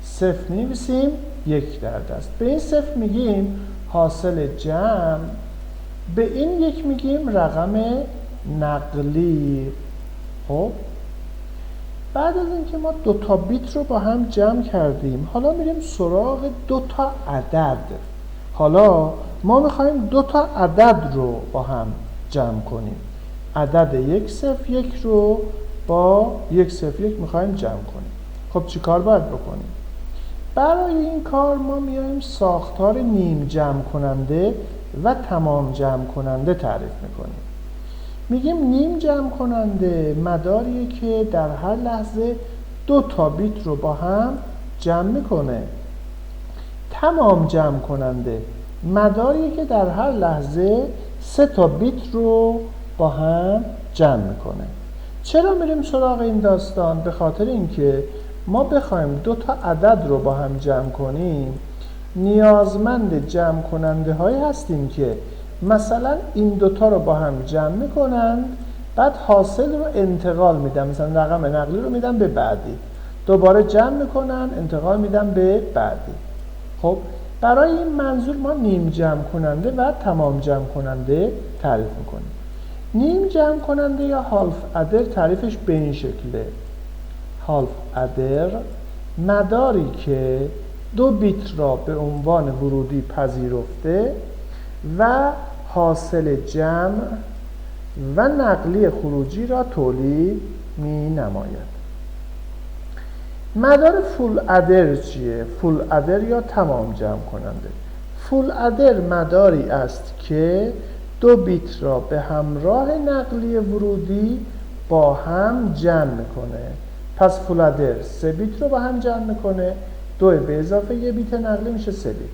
0 می‌نویسیم 1 در دست. به این 0 میگیم حاصل جمع، به این 1 میگیم رقم نقلی. خب بعد از اینکه ما 2 تا بیت رو با هم جمع کردیم، حالا میریم سراغ 2 تا عدد. حالا ما میخوایم 2 تا عدد رو با هم جمع کنیم. عدد 101 رو با 101 میخوایم جمع کنیم. خب چی کار باید بکنیم؟ برای این کار ما میایم ساختار نیم جمع کننده و تمام جمع کننده تعریف میکنیم. میگیم نیم جمع کننده مداریه که در هر لحظه 2 تا بیت رو با هم جمع میکنه. تمام جمع کننده مداریه که در هر لحظه 3 تا بیت رو با هم جمع میکنه. چرا میریم سراغ این داستان؟ به خاطر اینکه ما بخوایم 2 تا عدد رو با هم جمع کنیم نیازمند جمع کننده هایی هستیم که مثلا این 2 تا رو با هم جمع میکنند، بعد حاصل رو انتقال میدن، مثلا رقم نقلی رو میدن به بعدی، دوباره جمع میکنن انتقال میدن به بعدی. خب برای این منظور ما نیم جمع کننده و تمام جمع کننده تعریف میکنیم. نیم جمع کننده یا هالف ادر تعریفش به این شکله: هالف ادر مداری که 2 بیت را به عنوان ورودی پذیرفته و حاصل جمع و نقلی خروجی را تولید می نماید. مدار فول ادر چیه؟ فول ادر یا تمام جمع کننده. فول ادر مداری است که 2 بیت را به همراه نقلی ورودی با هم جمع میکنه. پس فول ادر 3 بیت رو با هم جمع میکنه، 2 به اضافه 1 بیت نقلی میشه 3 بیت.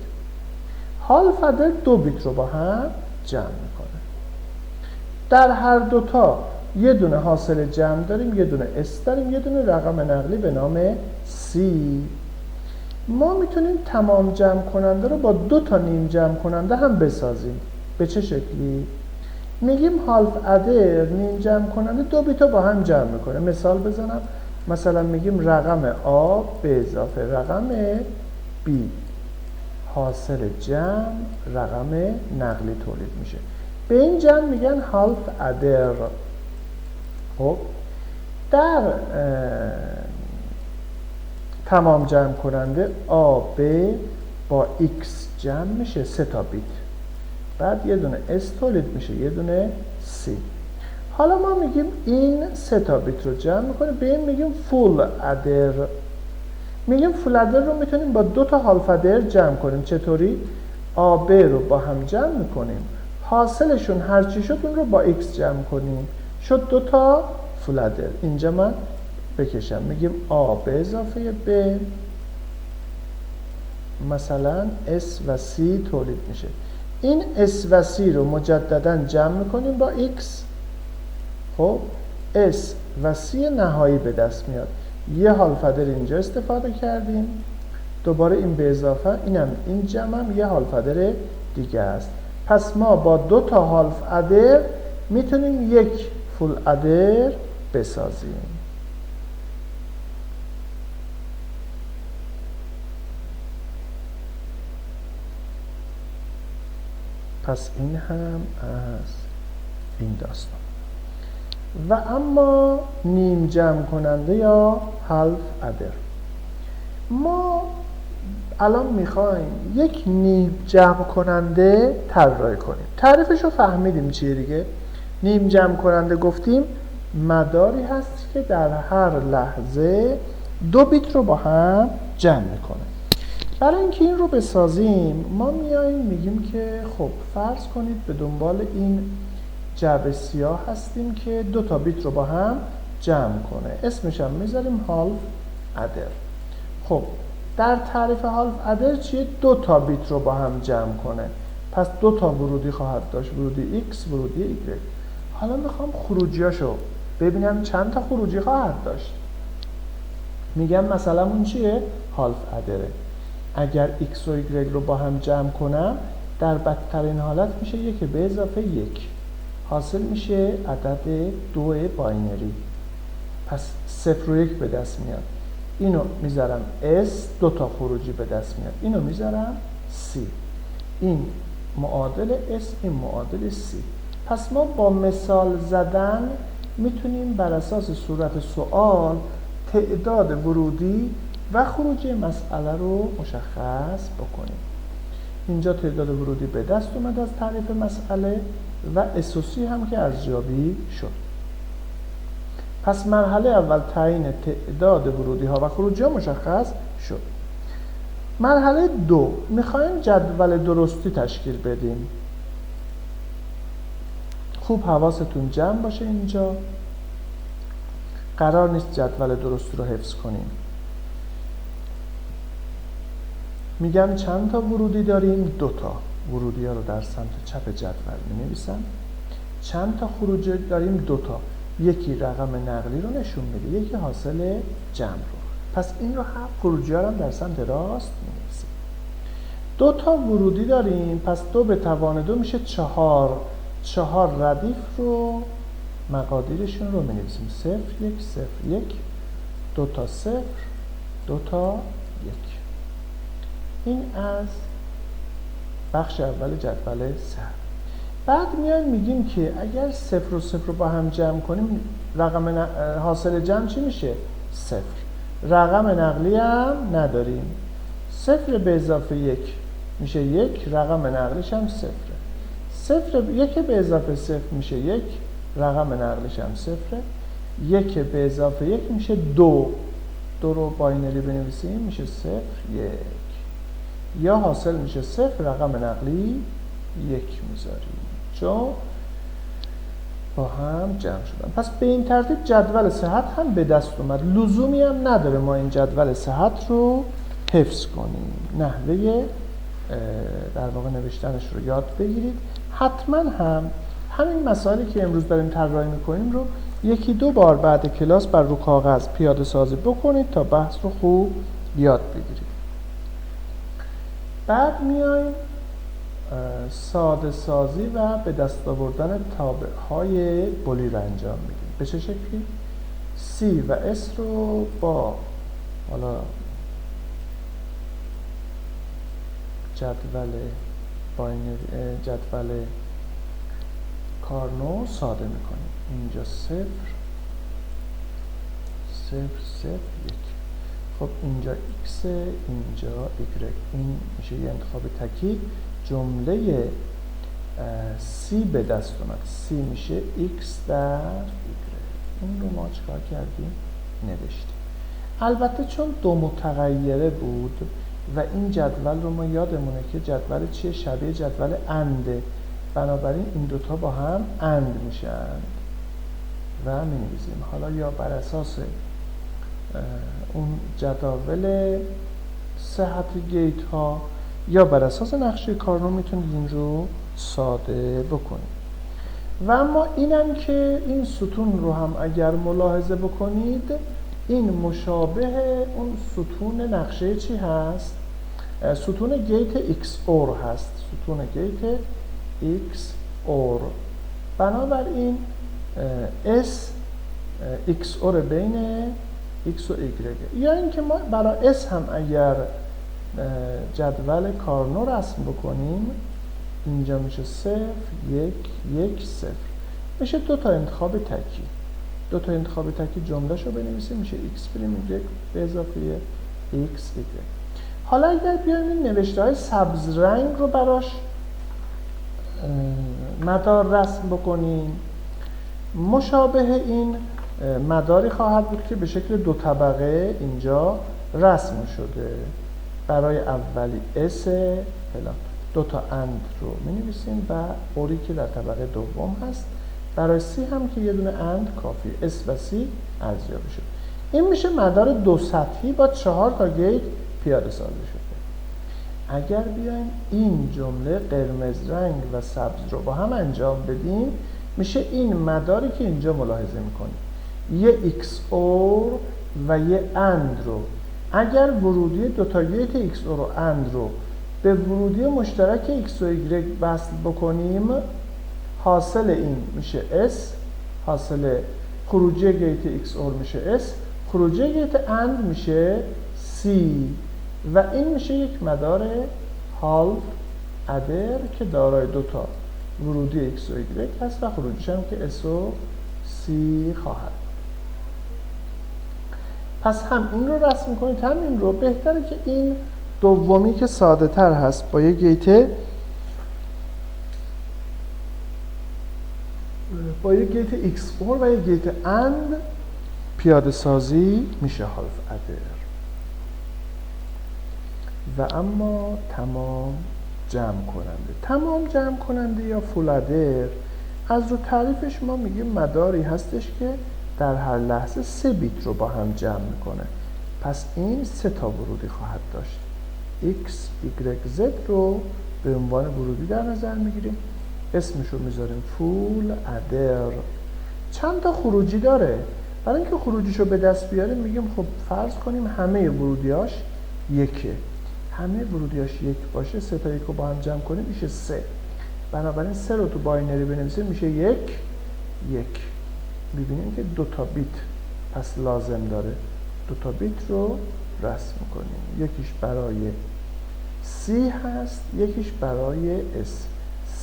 هالف ادر 2 بیت رو با هم جمع میکنه. در هر دوتا یه دونه حاصل جمع داریم، یه دونه اس داریم، یه دونه رقم نقلی به نام C. ما میتونیم تمام جمع کننده رو با 2 تا نیم جمع کننده هم بسازیم. به چه شکلی؟ میگیم هالف ادر نیم جمع کننده 2 بیت رو با هم جمع میکنه. مثال بزنم، مثلا میگیم رقم A به اضافه رقم B حاصل جمع رقم نقلی تولید میشه. به این جمع میگن هالف ادر. خب در تمام جمع کننده A B با X جمع میشه 3 تا بیت، بعد یه دونه S تولید میشه، یه دونه C. حالا ما میگیم این 3 تا بیت رو جمع میکنه، به این میگیم فول ادر. میگیم فول ادر رو میتونیم با 2 تا هالف ادر جمع کنیم. چطوری؟ A B رو با هم جمع میکنیم، حاصلشون هرچی شد اون رو با X جمع کنیم، شد 2 تا فول ادر. اینجا من بکشم، میگیم A به اضافه B مثلا S و C تولید میشه. این S و C رو مجددا جمع میکنیم با X. خب S و C نهایی به دست میاد. یه هالف ادر اینجا استفاده کردیم، دوباره این به اضافه این جمع هم یه هالف ادر دیگه است. پس ما با 2 تا هالف ادر میتونیم یک فول ادر بسازیم. پس این هم از این داستان. و اما نیم جمع کننده یا هالف ادر، ما الان میخوایم یک نیم جمع کننده طراحی کنیم. تعریفش رو فهمیدیم چیه دیگه. نیم جمع کننده گفتیم مداری هست که در هر لحظه 2 بیت رو با هم جمع میکنه. برای اینکه این رو بسازیم ما میایم میگیم که خب فرض کنید به دنبال این جعبه سیاه هستیم که 2 تا بیت رو با هم جمع کنه. اسمش هم میذاریم هالف ادر. خب در تعریف هالف ادر چیه؟ 2 تا بیت رو با هم جمع کنه. پس 2 تا ورودی خواهد داشت، ورودی X، ورودی Y. حالا میخوام خروجیاشو ببینم چند تا خروجی خواهد داشت. میگم مثلا اون چیه؟ هالف ادره. اگر X و Y رو با هم جمع کنم در بدترین حالت میشه 1 به اضافه 1، حاصل میشه عدد 2 باینری. پس 0 و 1 به دست میاد. اینو میذارم S، 2 تا خروجی به دست میاد. اینو میذارم C، این معادل S، این معادل C. پس ما با مثال زدن میتونیم بر اساس صورت سوال تعداد ورودی و خروجی مسئله رو مشخص بکنیم. اینجا تعداد ورودی به دست اومد از تعریف مسئله و اساسی هم که ارزیابی شد. پس مرحله اول تعیین تعداد ورودی ها و خروجی ها مشخص شد. مرحله 2 میخوایم جدول درستی تشکیل بدیم. خوب حواستون جمع باشه، اینجا قرار نیست جدول درستی رو حفظ کنیم. میگم چند تا ورودی داریم؟ 2 تا. ورودی ها رو در سمت چپ جدول می نویسم. چند تا خروجی داریم؟ 2 تا. یکی رقم نقلی رو نشون میده، یکی حاصل جمع رو. پس این رو هم خروجی ها رو هم در سمت راست می نویسیم. 2 تا ورودی داریم، پس 2 به توان 2 میشه 4. 4 ردیف رو مقادیرشون رو می نویسیم. 0 1 0 1 2 تا 0 2 تا 1. این از بخش اول جدول صحت. بعد میایم میگیم که اگر 0 و 0 رو با هم جمع کنیم رقم حاصل جمع چی میشه؟ 0. رقم نقلی هم نداریم. 0 به اضافه 1 میشه 1، رقم نقلیش هم 0. 1 به اضافه 0 میشه 1، رقم نقلیش هم 0. 1 به اضافه 1 میشه 2. 2 رو باینری بنویسیم میشه 0 1. یا حاصل میشه 0، رقم نقلی 1 میذاریم چون با هم جمع شدن. پس به این ترتیب جدول صحت هم به دست اومد. لزومی هم نداره ما این جدول صحت رو حفظ کنیم. نحوه در واقع نوشتنش رو یاد بگیرید. حتما هم همین مسائلی که امروز داریم طراحی میکنیم رو 1-2 بار بعد کلاس بر رو کاغذ پیاده سازی بکنید تا بحث رو خوب یاد بگیرید. بعد میایم ساده سازی و به دست آوردن تابع های بولی رو انجام میدیم. به چه شکلی؟ C و S رو با حالا جدول کارنو ساده میکنیم. اینجا 0 0 0 1. خب اینجا x، اینجا y. این میشه یه انتخاب تکی. جمله C به دست اومد. C میشه x در y. این رو ما چکار کردیم؟ نوشتیم. البته چون 2 متغیره بود و این جدول رو ما یادمونه که جدول چیه؟ شبیه جدول انده. بنابراین این دوتا با هم اند میشن و می نویسیم. حالا یا بر اساس اون جداول صحت گیت ها یا بر اساس نقشه کارنو میتونید این رو ساده بکنید. و اما اینم که این ستون رو هم اگر ملاحظه بکنید این مشابه اون ستون نقشه چی هست؟ ستون گیت XOR هست. ستون گیت XOR. بنابراین S XOR بین X و Y. یا اینکه ما برای S هم اگر جدول کارنو رسم بکنیم اینجا میشه 0 1 1 0. میشه 2 تا انتخاب تکی. 2 تا انتخاب تکی جمله‌شو بنویسیم میشه x پریم y به اضافه x y. حالا اگر بیایم این نوشته‌های سبز رنگ رو براش مدار رسم بکنیم مشابه این مداری خواهد بود که به شکل 2 طبقه اینجا رسم شده. برای اولی S فلان 2 تا اند رو می نویسیم و اوری که در طبقه دوم هست. برای C هم که یه دونه اند کافی. S و C ارزیابی شد. این میشه مدار 2 سطحی با 4 تا گیت پیاده سازی شده. اگر بیایم این جمله قرمز رنگ و سبز رو با هم انجام بدیم میشه این مداری که اینجا ملاحظه میکنیم. یه XOR و یه AND رو اگر ورودی 2 تا گیت XOR و AND رو به ورودی مشترک X و Y وصل بکنیم حاصل این میشه S. حاصل خروجی گیت XOR میشه S. خروجی گیت AND میشه C. و این میشه یک مدار هالف ادر که دارای 2 تا ورودی X و Y هست و خروجیش هم که S و C خواهد. پس هم این رو رسم کنید هم این رو. بهتره که این دومی که ساده تر هست با یه گیت XOR و یه گیت AND پیاده سازی میشه هالف ادر. و اما تمام جمع کننده یا فول ادر از رو تعریفش ما میگیم مداری هستش که در هر لحظه 3 بیت رو با هم جمع میکنه. پس این 3 تا ورودی خواهد داشت. X, Y, Z رو به عنوان ورودی در نظر میگیریم. اسمش رو میذاریم فول ادر. چند تا خروجی داره؟ برای اینکه خروجیش رو به دست بیاریم میگیم خب فرض کنیم همه ورودیاش یکه. همه ورودیاش یک باشه، 3 تا 1 رو با هم جمع کنیم میشه 3. بنابراین 3 رو تو باینری بنویسیم میشه 1 1. میبینیم که 2 تا بیت پس لازم داره. 2 تا بیت رو رسم کنیم. یکیش برای C هست، یکیش برای S.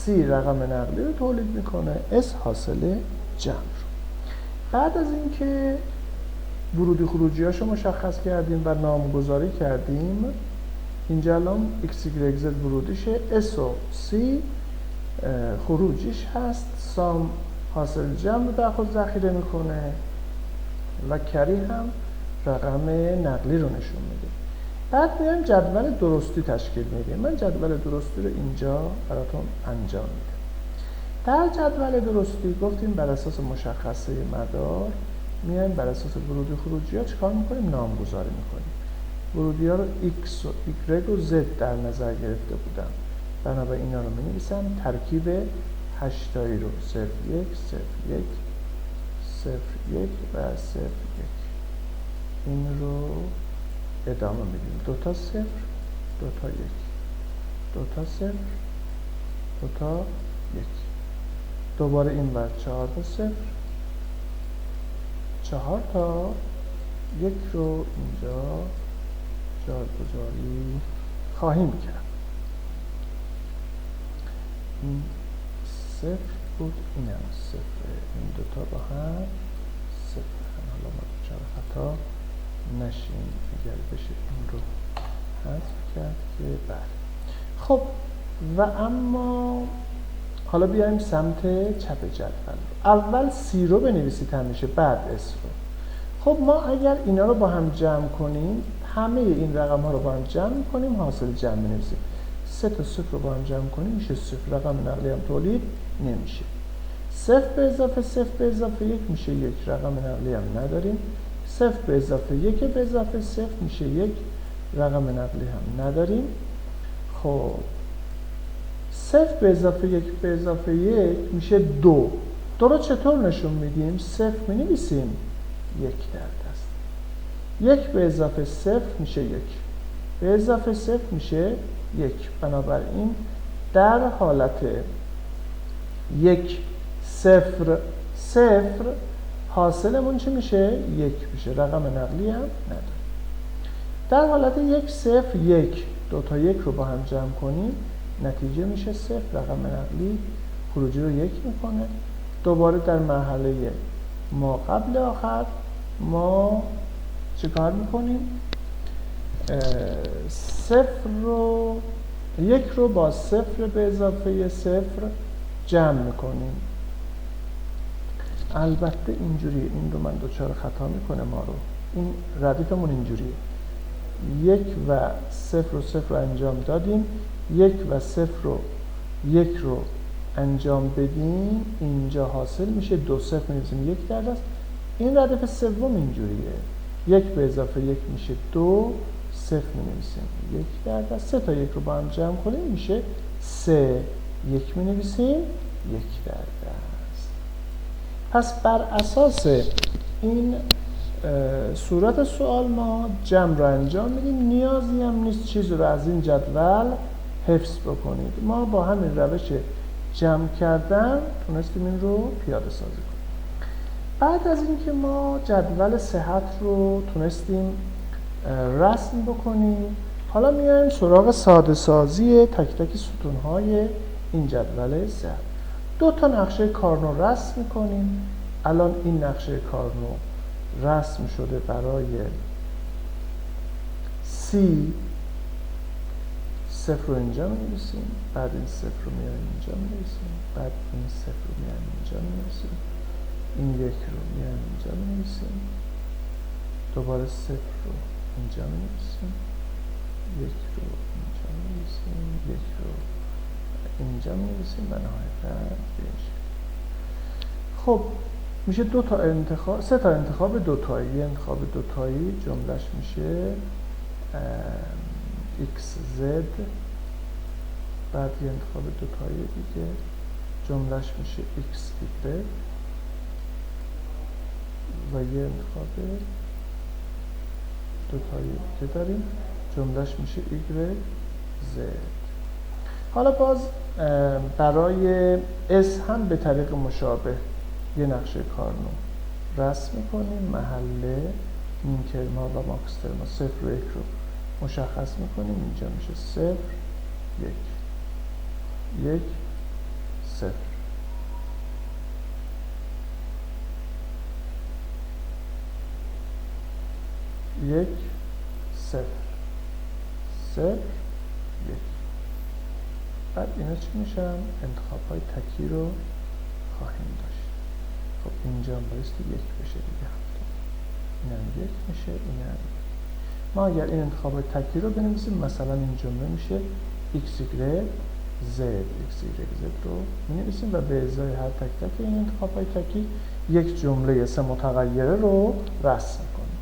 C رقم نقلی رو تولید میکنه، S حاصل جمع رو. بعد از اینکه ورودی خروجیاشو مشخص کردیم و نامگذاری کردیم، اینجا الان X, Y, Z ورودیشه، S و C خروجیش هست. سام حاصل جمع رو در خود ذخیره میکنه و کری هم رقم نقلی رو نشون میده. بعد میایم جدول درستی تشکیل میدیم. من جدول درستی رو اینجا براتون انجام میدم. در جدول درستی گفتیم بر اساس مشخصه مدار میایم بر اساس ورودی خروجی ها چیکار میکنیم؟ نامگذاری میکنیم. ورودی ها رو X و Y و Z در نظر گرفته بودم، بنابراین اینا رو می‌نویسم. ترکیب 8 تایی رو 0 1 0 1 0 1 و 0 1 این رو ادامه میدیم. 2 تا 0 2 تا 1 2 تا 0 2 تا 1 دوباره این ور 4 تا 0 4 تا 1 رو اینجا جارگذاری خواهیم کرد. این 0 بود، این هم 0. این دوتا با هم 0. حالا ما دچار خطا نشیم اگر بشه این رو حذف کرد که بله. خب و اما حالا بیایم سمت چپ جدول. اول C رو بنویسید همیشه، بعد S رو. خب ما اگر اینا رو با هم جمع کنیم، همه این رقم ها رو با هم جمع کنیم، حاصل جمع بنویسیم. 3 تا 0 رو با هم جمع کنیم میشه 0. رقم نقلی هم تولید نمیشه. 0 به اضافه 0 به اضافه 1 میشه 1. رقم نقلی هم نداریم. 0 به اضافه 1 به اضافه 0 میشه 1. رقم نقلی هم نداریم. خب 0 به اضافه 1 به اضافه 1 میشه 2. 2 رو چطور نشون میدیم؟ 0 مینویسیم 1 در دست. 1 به اضافه 0 میشه 1. به اضافه 0 میشه 1. بنابراین در حالت 1 0 0 حاصلمون چی میشه؟ 1 میشه. رقم نقلی هم نداره. در حالت 1 0 1 2 تا 1 رو با هم جمع کنیم نتیجه میشه 0. رقم نقلی خروجی رو 1 میکنه. دوباره در مرحله ما قبل آخر ما چه کار میکنیم؟ 0 رو 1 رو با 0 به اضافه 0 جمع میکنیم. البته اینجوریه، این رو من دوچار خطا میکنه ما رو. این ردیفمون اینجوریه. 1 و 0 رو 0 رو انجام دادیم. 1 و 0 رو 1 رو انجام بدیم، اینجا حاصل میشه 2. 0 می‌نویسیم 1 در دست. این ردیف سوم اینجوریه. 1 به اضافه 1 میشه 2. 0 می‌نویسیم 1 در دست. 3 تا 1 رو با هم جمع کنیم میشه 3. 1 می‌نویسیم 1 در دست. پس بر اساس این صورت سوال ما جمع رو انجام میدیم. نیازی هم نیست چیزی رو از این جدول حفظ بکنید. ما با همین روش جمع کردن تونستیم این رو پیاده سازی کنیم. بعد از اینکه ما جدول صحت رو تونستیم رسم بکنیم، حالا میایم سراغ ساده سازی تک تک ستون‌های این جدول صحت. 2 تا نقشه کارنو رسم میکنیم. الان این نقشه کارنو رسم شده برای C. 0 رو اینجا می‌نویسیم، بعد این 0 رو میایم اینجا می‌نویسیم، بعد این 0 رو میایم اینجا می‌نویسیم، این 1 رو میایم اینجا می‌نویسیم، دوباره 0 رو اینجا می‌نویسیم، 1 رو اینجا می‌نویسیم، 1 رو اینجا می‌نویسیم و نهایتاً اینجا. خب میشه 2 تا انتخاب، 3 تا انتخاب 2 تایی. انتخاب 2 تایی جملهش میشه XZ، بعد یه انتخاب دوتایی دیگه، جملهش میشه XY و یه انتخاب دوتایی دیگه داریم، جملهش میشه YZ. حالا باز برای S هم به طریق مشابه یه نقشه کارنو رسم میکنیم. محله مینترما و ماکسترما 0 و 1 رو مشخص میکنیم. اینجا میشه 0 1 1 0. یک 0 0 1. بعد اینا چی میشن؟ انتخاب های تکی رو خواهیم داشت. خب اینجا هم بایستی 1 بشه دیگه. این هم 1 میشه، این هم 1. ما اگر این انتخاب های تکی رو بنویسیم، مثلا این جمله میشه XYZ رو می‌نویسیم و به ازای هر تک تک این انتخاب های تکی یک جمله 3 متغیره رو رسم کنیم.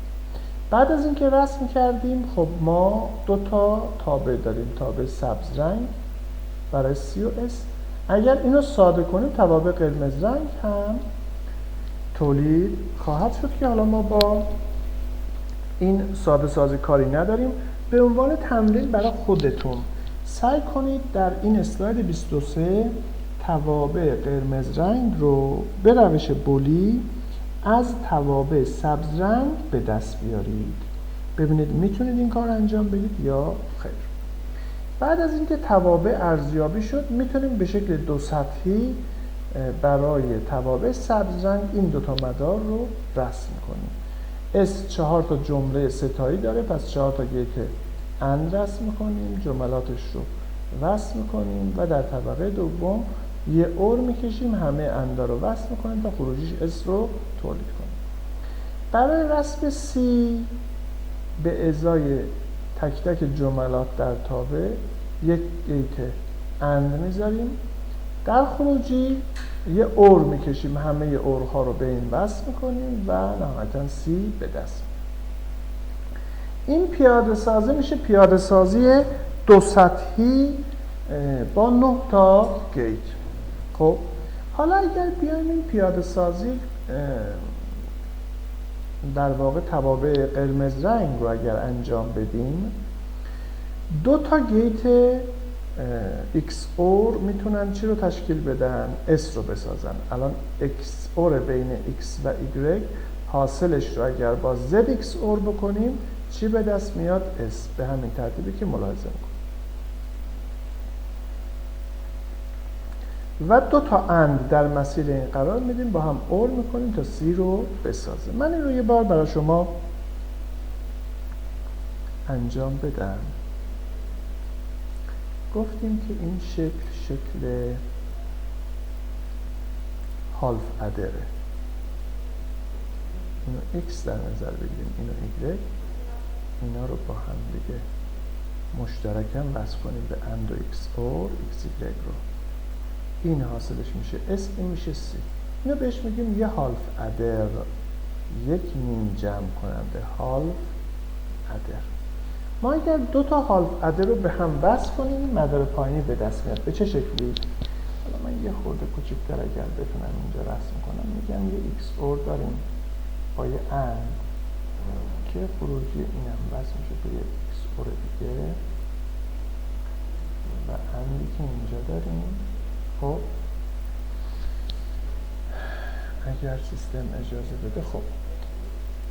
بعد از اینکه رسم کردیم، خب ما دو تا تابع داریم، تابع سبز رنگ برای C و S. اگر اینو ساده کنیم، توابع قرمز رنگ هم تولید خواهد شد که حالا ما با این ساده سازی کاری نداریم. به عنوان تمرین برای خودتون سعی کنید در این اسلاید 23 توابع قرمز رنگ رو به روش بولی از توابع سبز رنگ به دست بیارید. ببینید میتونید این کار انجام بدید یا خیر. بعد از اینکه توابع ارزیابی شد، میتونیم به شکل دو سطحی برای توابع سبز رنگ این دوتا مدار رو رسم کنیم. S 4 تا جمله ستایی داره، پس 4 تا گیت اند رسم کنیم، جملاتش رو وصل میکنیم و در طبقه دوم یه اور میکشیم، همه اندا رو وصل میکنیم تا خروجیش S رو تولید کنیم. برای رسم C به ازای تک تک جملات در تابع یک گیت اند میذاریم، در خروجی یه اور میکشیم، همه اورها رو به این وصل میکنیم و نهایتاً C به دست. این پیاده سازی میشه پیاده سازی دو سطحی با 9 تا گیت. خب حالا اگر بیایم این پیاده سازی در واقع توابع قرمز رنگ رو اگر انجام بدیم، 2 تا گیت XOR میتونن چی رو تشکیل بدن؟ S رو بسازن. الان XOR بین X و Y حاصلش رو اگر با Z XOR بکنیم چی به دست میاد؟ S. به همین ترتیبی که ملاحظه میکنیم. و 2 تا اند در مسیر این قرار میدیم، با هم اور میکنیم تا C رو بسازه. من این رو یه بار برای شما انجام بدم. گفتیم که این شکل هالف ادره. اینو X در نظر بگیریم، اینو Y، اینا رو با هم دیگه مشترکاً وصل کنیم به اند و XOR XY رو. این حاصلش میشه S، این میشه C. اینو بهش میگیم یه هالف ادر، یک نیم جمع کننده هالف ادر. ما اگر 2 تا هالف ادر رو به هم وصل کنیم، مدار پایینی به دست میاد. به چه شکلی؟ حالا من یه خورده کوچکتر اگر بتونم اینجا رسم کنم، میگم یه XOR داریم با یه اند که خروجی اینم وصل میشه به یه XOR دیگه و اندی که اینجا داریم. خب اگر سیستم اجازه بده، خب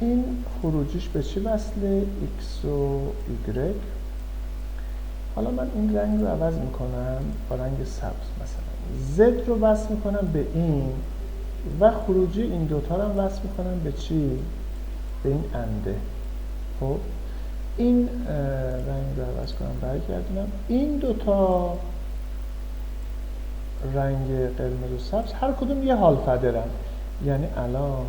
این خروجیش به چی وصله؟ X و Y. حالا من این رنگ رو عوض میکنم با رنگ سبز، مثلا Z رو وصل میکنم به این و خروجی این دوتا رو هم وصل میکنم به چی؟ به این انده. خب این رنگ رو عوض کنم، برگردونم. این دوتا رنگ قرمز و سبز هر کدوم یه هالف ادرن. یعنی الان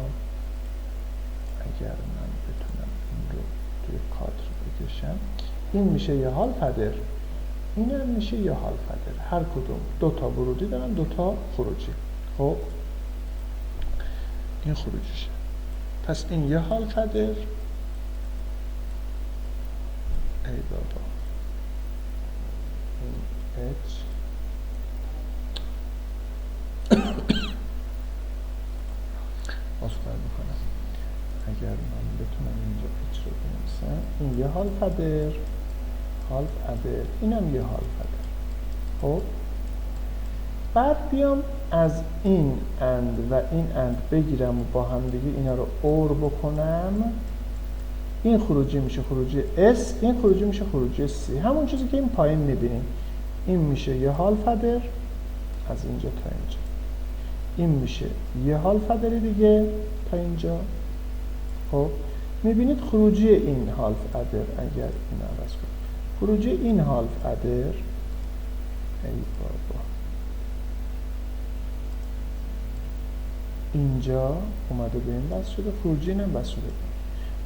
اگر من بتونم این رو توی کادر بکشم، این میشه یه هالف ادر، این هم میشه یه هالف ادر. هر کدوم 2 تا ورودی دارن، 2 تا خروجی. خب این خروجیشه. پس این یه هالف ادر، ای بابا H عذرخواهی میکنم اگر من بتونم اینجا H رو بنویسم. این یه هالف ادر، اینم یه هالف ادر. خب بعد بیام از این اند و این اند بگیرم و با هم دیگه اینا رو اور بکنم. این خروجی میشه خروجی S، این خروجی میشه خروجی C، همون چیزی که این پایین میبینیم. این میشه یه هالف ادر از اینجا تا اینجا، این میشه یه هالف ادر دیگه تا اینجا. خب میبینید خروجی این هالف ادر اگر این عوض کنیم، خروجی این هالف ادر ای بابا اینجا اومده به این بس شده، خروجی اینم بس شده.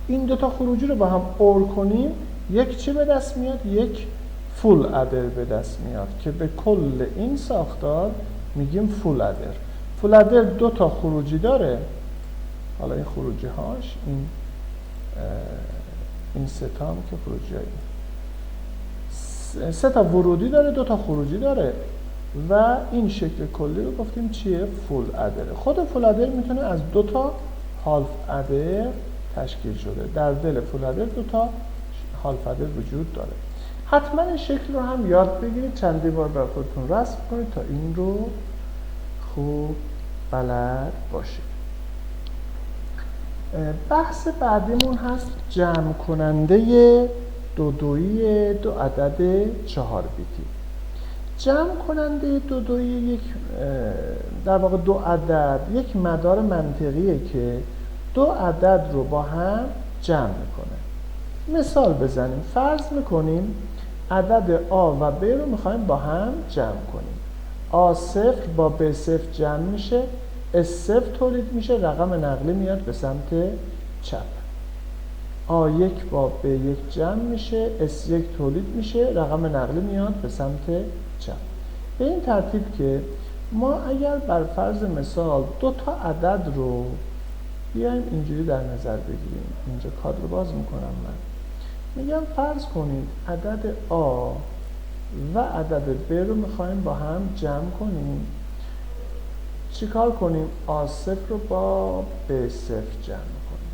این دوتا خروجی رو با هم اور کنیم، یک چه به دست میاد؟ یک فول ادر به دست میاد که به کل این ساختار میگیم فول ادر. فول ادر دوتا خروجی داره، حالا این خروجی هاش این سه تا هم که خروجی هایی سه تا ورودی داره، دوتا خروجی داره و این شکل کلی رو گفتیم چیه؟ فول ادره. خود فول ادر میتونه از دوتا هالف ادر تشکیل شده. در دل فول ادر دوتا هالف ادر وجود داره. حتما این شکل رو هم یاد بگیرید، چندی بار بر خودتون رسم کنید تا این رو خوب بلد باشید. بحث بعدیمون هست جمع کننده دودویی دو عدد 4 بیتی. جمع کننده دودویی یک در واقع دو عدد یک مدار منطقیه که دو عدد رو با هم جمع میکنه. مثال بزنیم، فرض میکنیم عدد A و B رو میخوایم با هم جمع کنیم. A0 با B0 جمع میشه، S0 تولید میشه، رقم نقلی میاد به سمت چپ. A1 با B1 جمع میشه، S1 تولید میشه، رقم نقلی میاد به سمت چپ. به این ترتیب که ما اگر بر فرض مثال دو تا عدد رو بیایم اینجوری در نظر بگیریم، اینجا کادر رو باز میکنم من، میگم فرض کنید عدد A و عدد B رو میخوایم با هم جمع کنیم. چیکار کنیم؟ A0 رو با B0 جمع کنیم،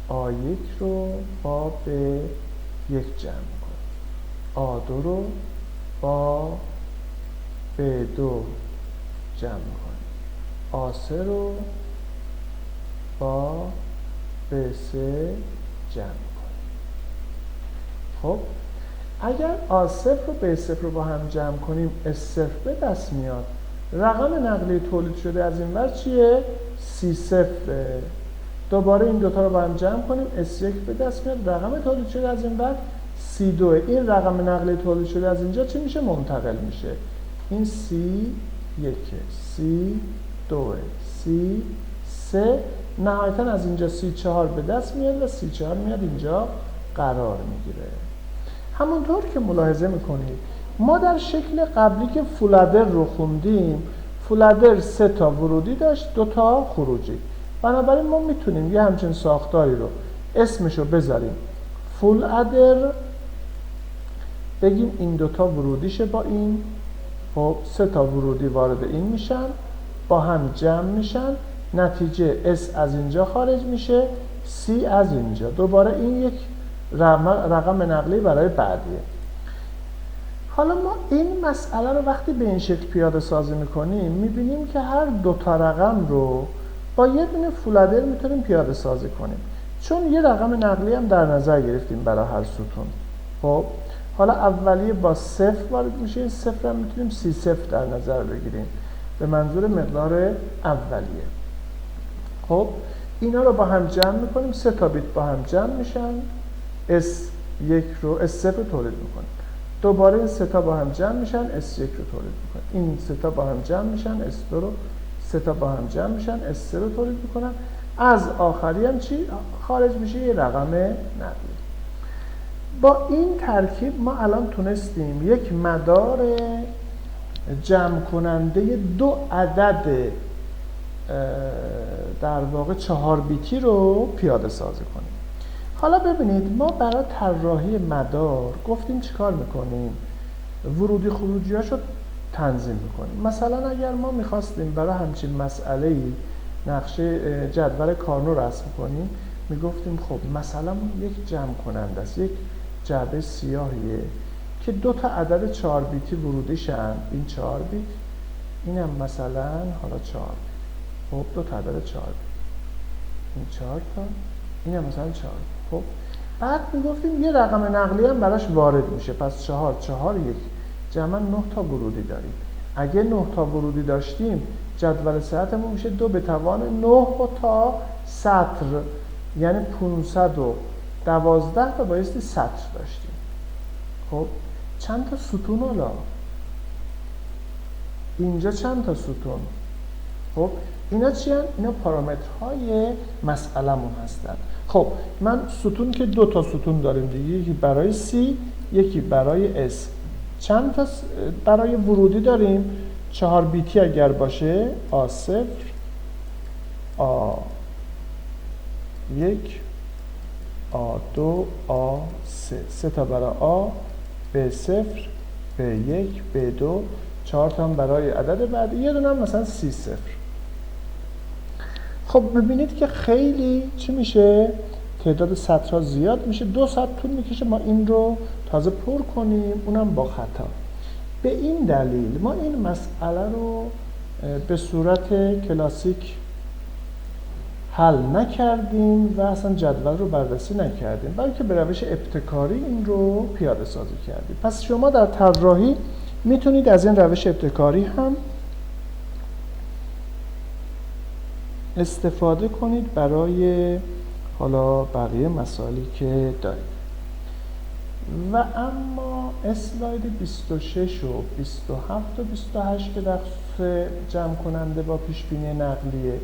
A1 رو با B1 جمع کنیم، A2 رو با B2 جمع کنیم، A3 رو با B3 جمع کنیم. خب اگر A0 رو B0 رو با هم جمع کنیم، S0 به دست میاد. رقم نقلی تولید شده از این ور چیه؟ C0. دوباره این دوتا رو با هم جمع کنیم، S1 به دست میاد. رقم تولید شده از این ور C2. این رقم نقلی تولید شده از اینجا چی میشه؟ منتقل میشه. این C1، C2، C3، نهایتا از اینجا C4 به دست میاد و C4 میاد اینجا قرار میگیره. همونطور که ملاحظه میکنید ما در شکل قبلی که فول ادر رو خوندیم، فول ادر 3 تا ورودی داشت، 2 تا خروجی. بنابراین ما میتونیم یه همچین ساختاری رو اسمشو بذاریم فول ادر، بگیم این 2 تا ورودیشه با این، خب 3 تا ورودی وارد این میشن، با هم جمع میشن، نتیجه S از اینجا خارج میشه، C از اینجا. دوباره این یک رقم نقلی برای بعدیه. حالا ما این مسئله رو وقتی به این شکل پیاده سازی میکنیم، میبینیم که هر 2 تا رقم رو با یه دونه فول ادر میتونیم پیاده سازی کنیم، چون یه رقم نقلی هم در نظر گرفتیم برای هر ستون. خب حالا اولیه با 0 وارد میشه، این 0 هم میتونیم C0 در نظر بگیریم به منظور مقدار اولیه. خب اینا رو با هم جمع میکنیم، 3 تا بیت با هم جمع میشن، S1 رو S0 رو تولید میکنیم. دوباره این 3 تا با هم جمع میشن، S1 رو تولید میکنن. این 3 تا با هم جمع میشن، S2 رو 3 تا با هم جمع میشن، S3 رو تولید میکنن. از آخری هم چی خارج میشه؟ یه رقم نقلی. با این ترکیب ما الان تونستیم یک مدار جمع کننده 2 عدد در واقع 4 بیتی رو پیاده سازی کنیم. حالا ببینید ما برای طراحی مدار گفتیم چیکار میکنیم؟ ورودی خروجیاشو تنظیم میکنیم. مثلا اگر ما میخواستیم برای همچین مسئله نقشه جدول کارنو رسم کنیم، میگفتیم خب مثلا یک جمع کننده است، یک جعبه سیاهیه که 2 تا عدد 4 بیتی ورودیشن، این 4 بیت، اینم مثلا حالا 4 بیت. خب 2 تا عدد 4 بیت، این 4 تا، اینم مثلا 4 بیت. خب بعد میگفتیم یه رقم نقلی هم براش وارد میشه، پس 4 4 1 جمعاً 9 تا ورودی داریم. اگه 9 تا ورودی داشتیم جدول صحتمون میشه 2 به توان 9 تا سطر، یعنی 512 تا بایستی سطر داشتیم. خب چند تا ستون حالا؟ اینجا چند تا ستون؟ خب اینا چی هستن؟ اینا پارامترهای مسئله‌مون هستن. خب من ستون که 2 تا ستون داریم دیگه، یکی برای C، یکی برای S. چند تا برای ورودی داریم؟ 4 بیتی اگر باشه A0 A1 A2 A3، 3 تا برای A، B0 B1 B2، 4 تا هم برای عدد بعدی، یه دونه هم مثلا C0. خب ببینید که خیلی چی میشه؟ تعداد سطرها زیاد میشه، 2 ساعت طول میکشه ما این رو تازه پر کنیم، اونم با خطا. به این دلیل ما این مسئله رو به صورت کلاسیک حل نکردیم و اصلا جدول رو بررسی نکردیم، بلکه به روش ابتکاری این رو پیاده سازی کردیم. پس شما در طراحی میتونید از این روش ابتکاری هم استفاده کنید برای حالا بقیه مسائلی که دارید. و اما اسلاید 26 و 27 و 28 که بخش جمع کننده با پیش بینی نقلیه،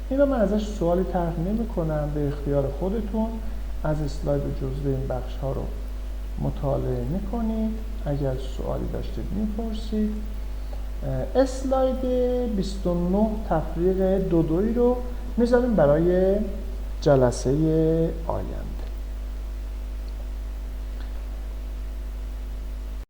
این رو من ازش سوالی طرح نمی‌کنم، به اختیار خودتون از اسلاید و جزوه این بخش ها رو مطالعه میکنید، اگر سوالی داشتید میپرسید. اسلاید 29 تفریق 2 رو میذاریم برای جلسه آینده.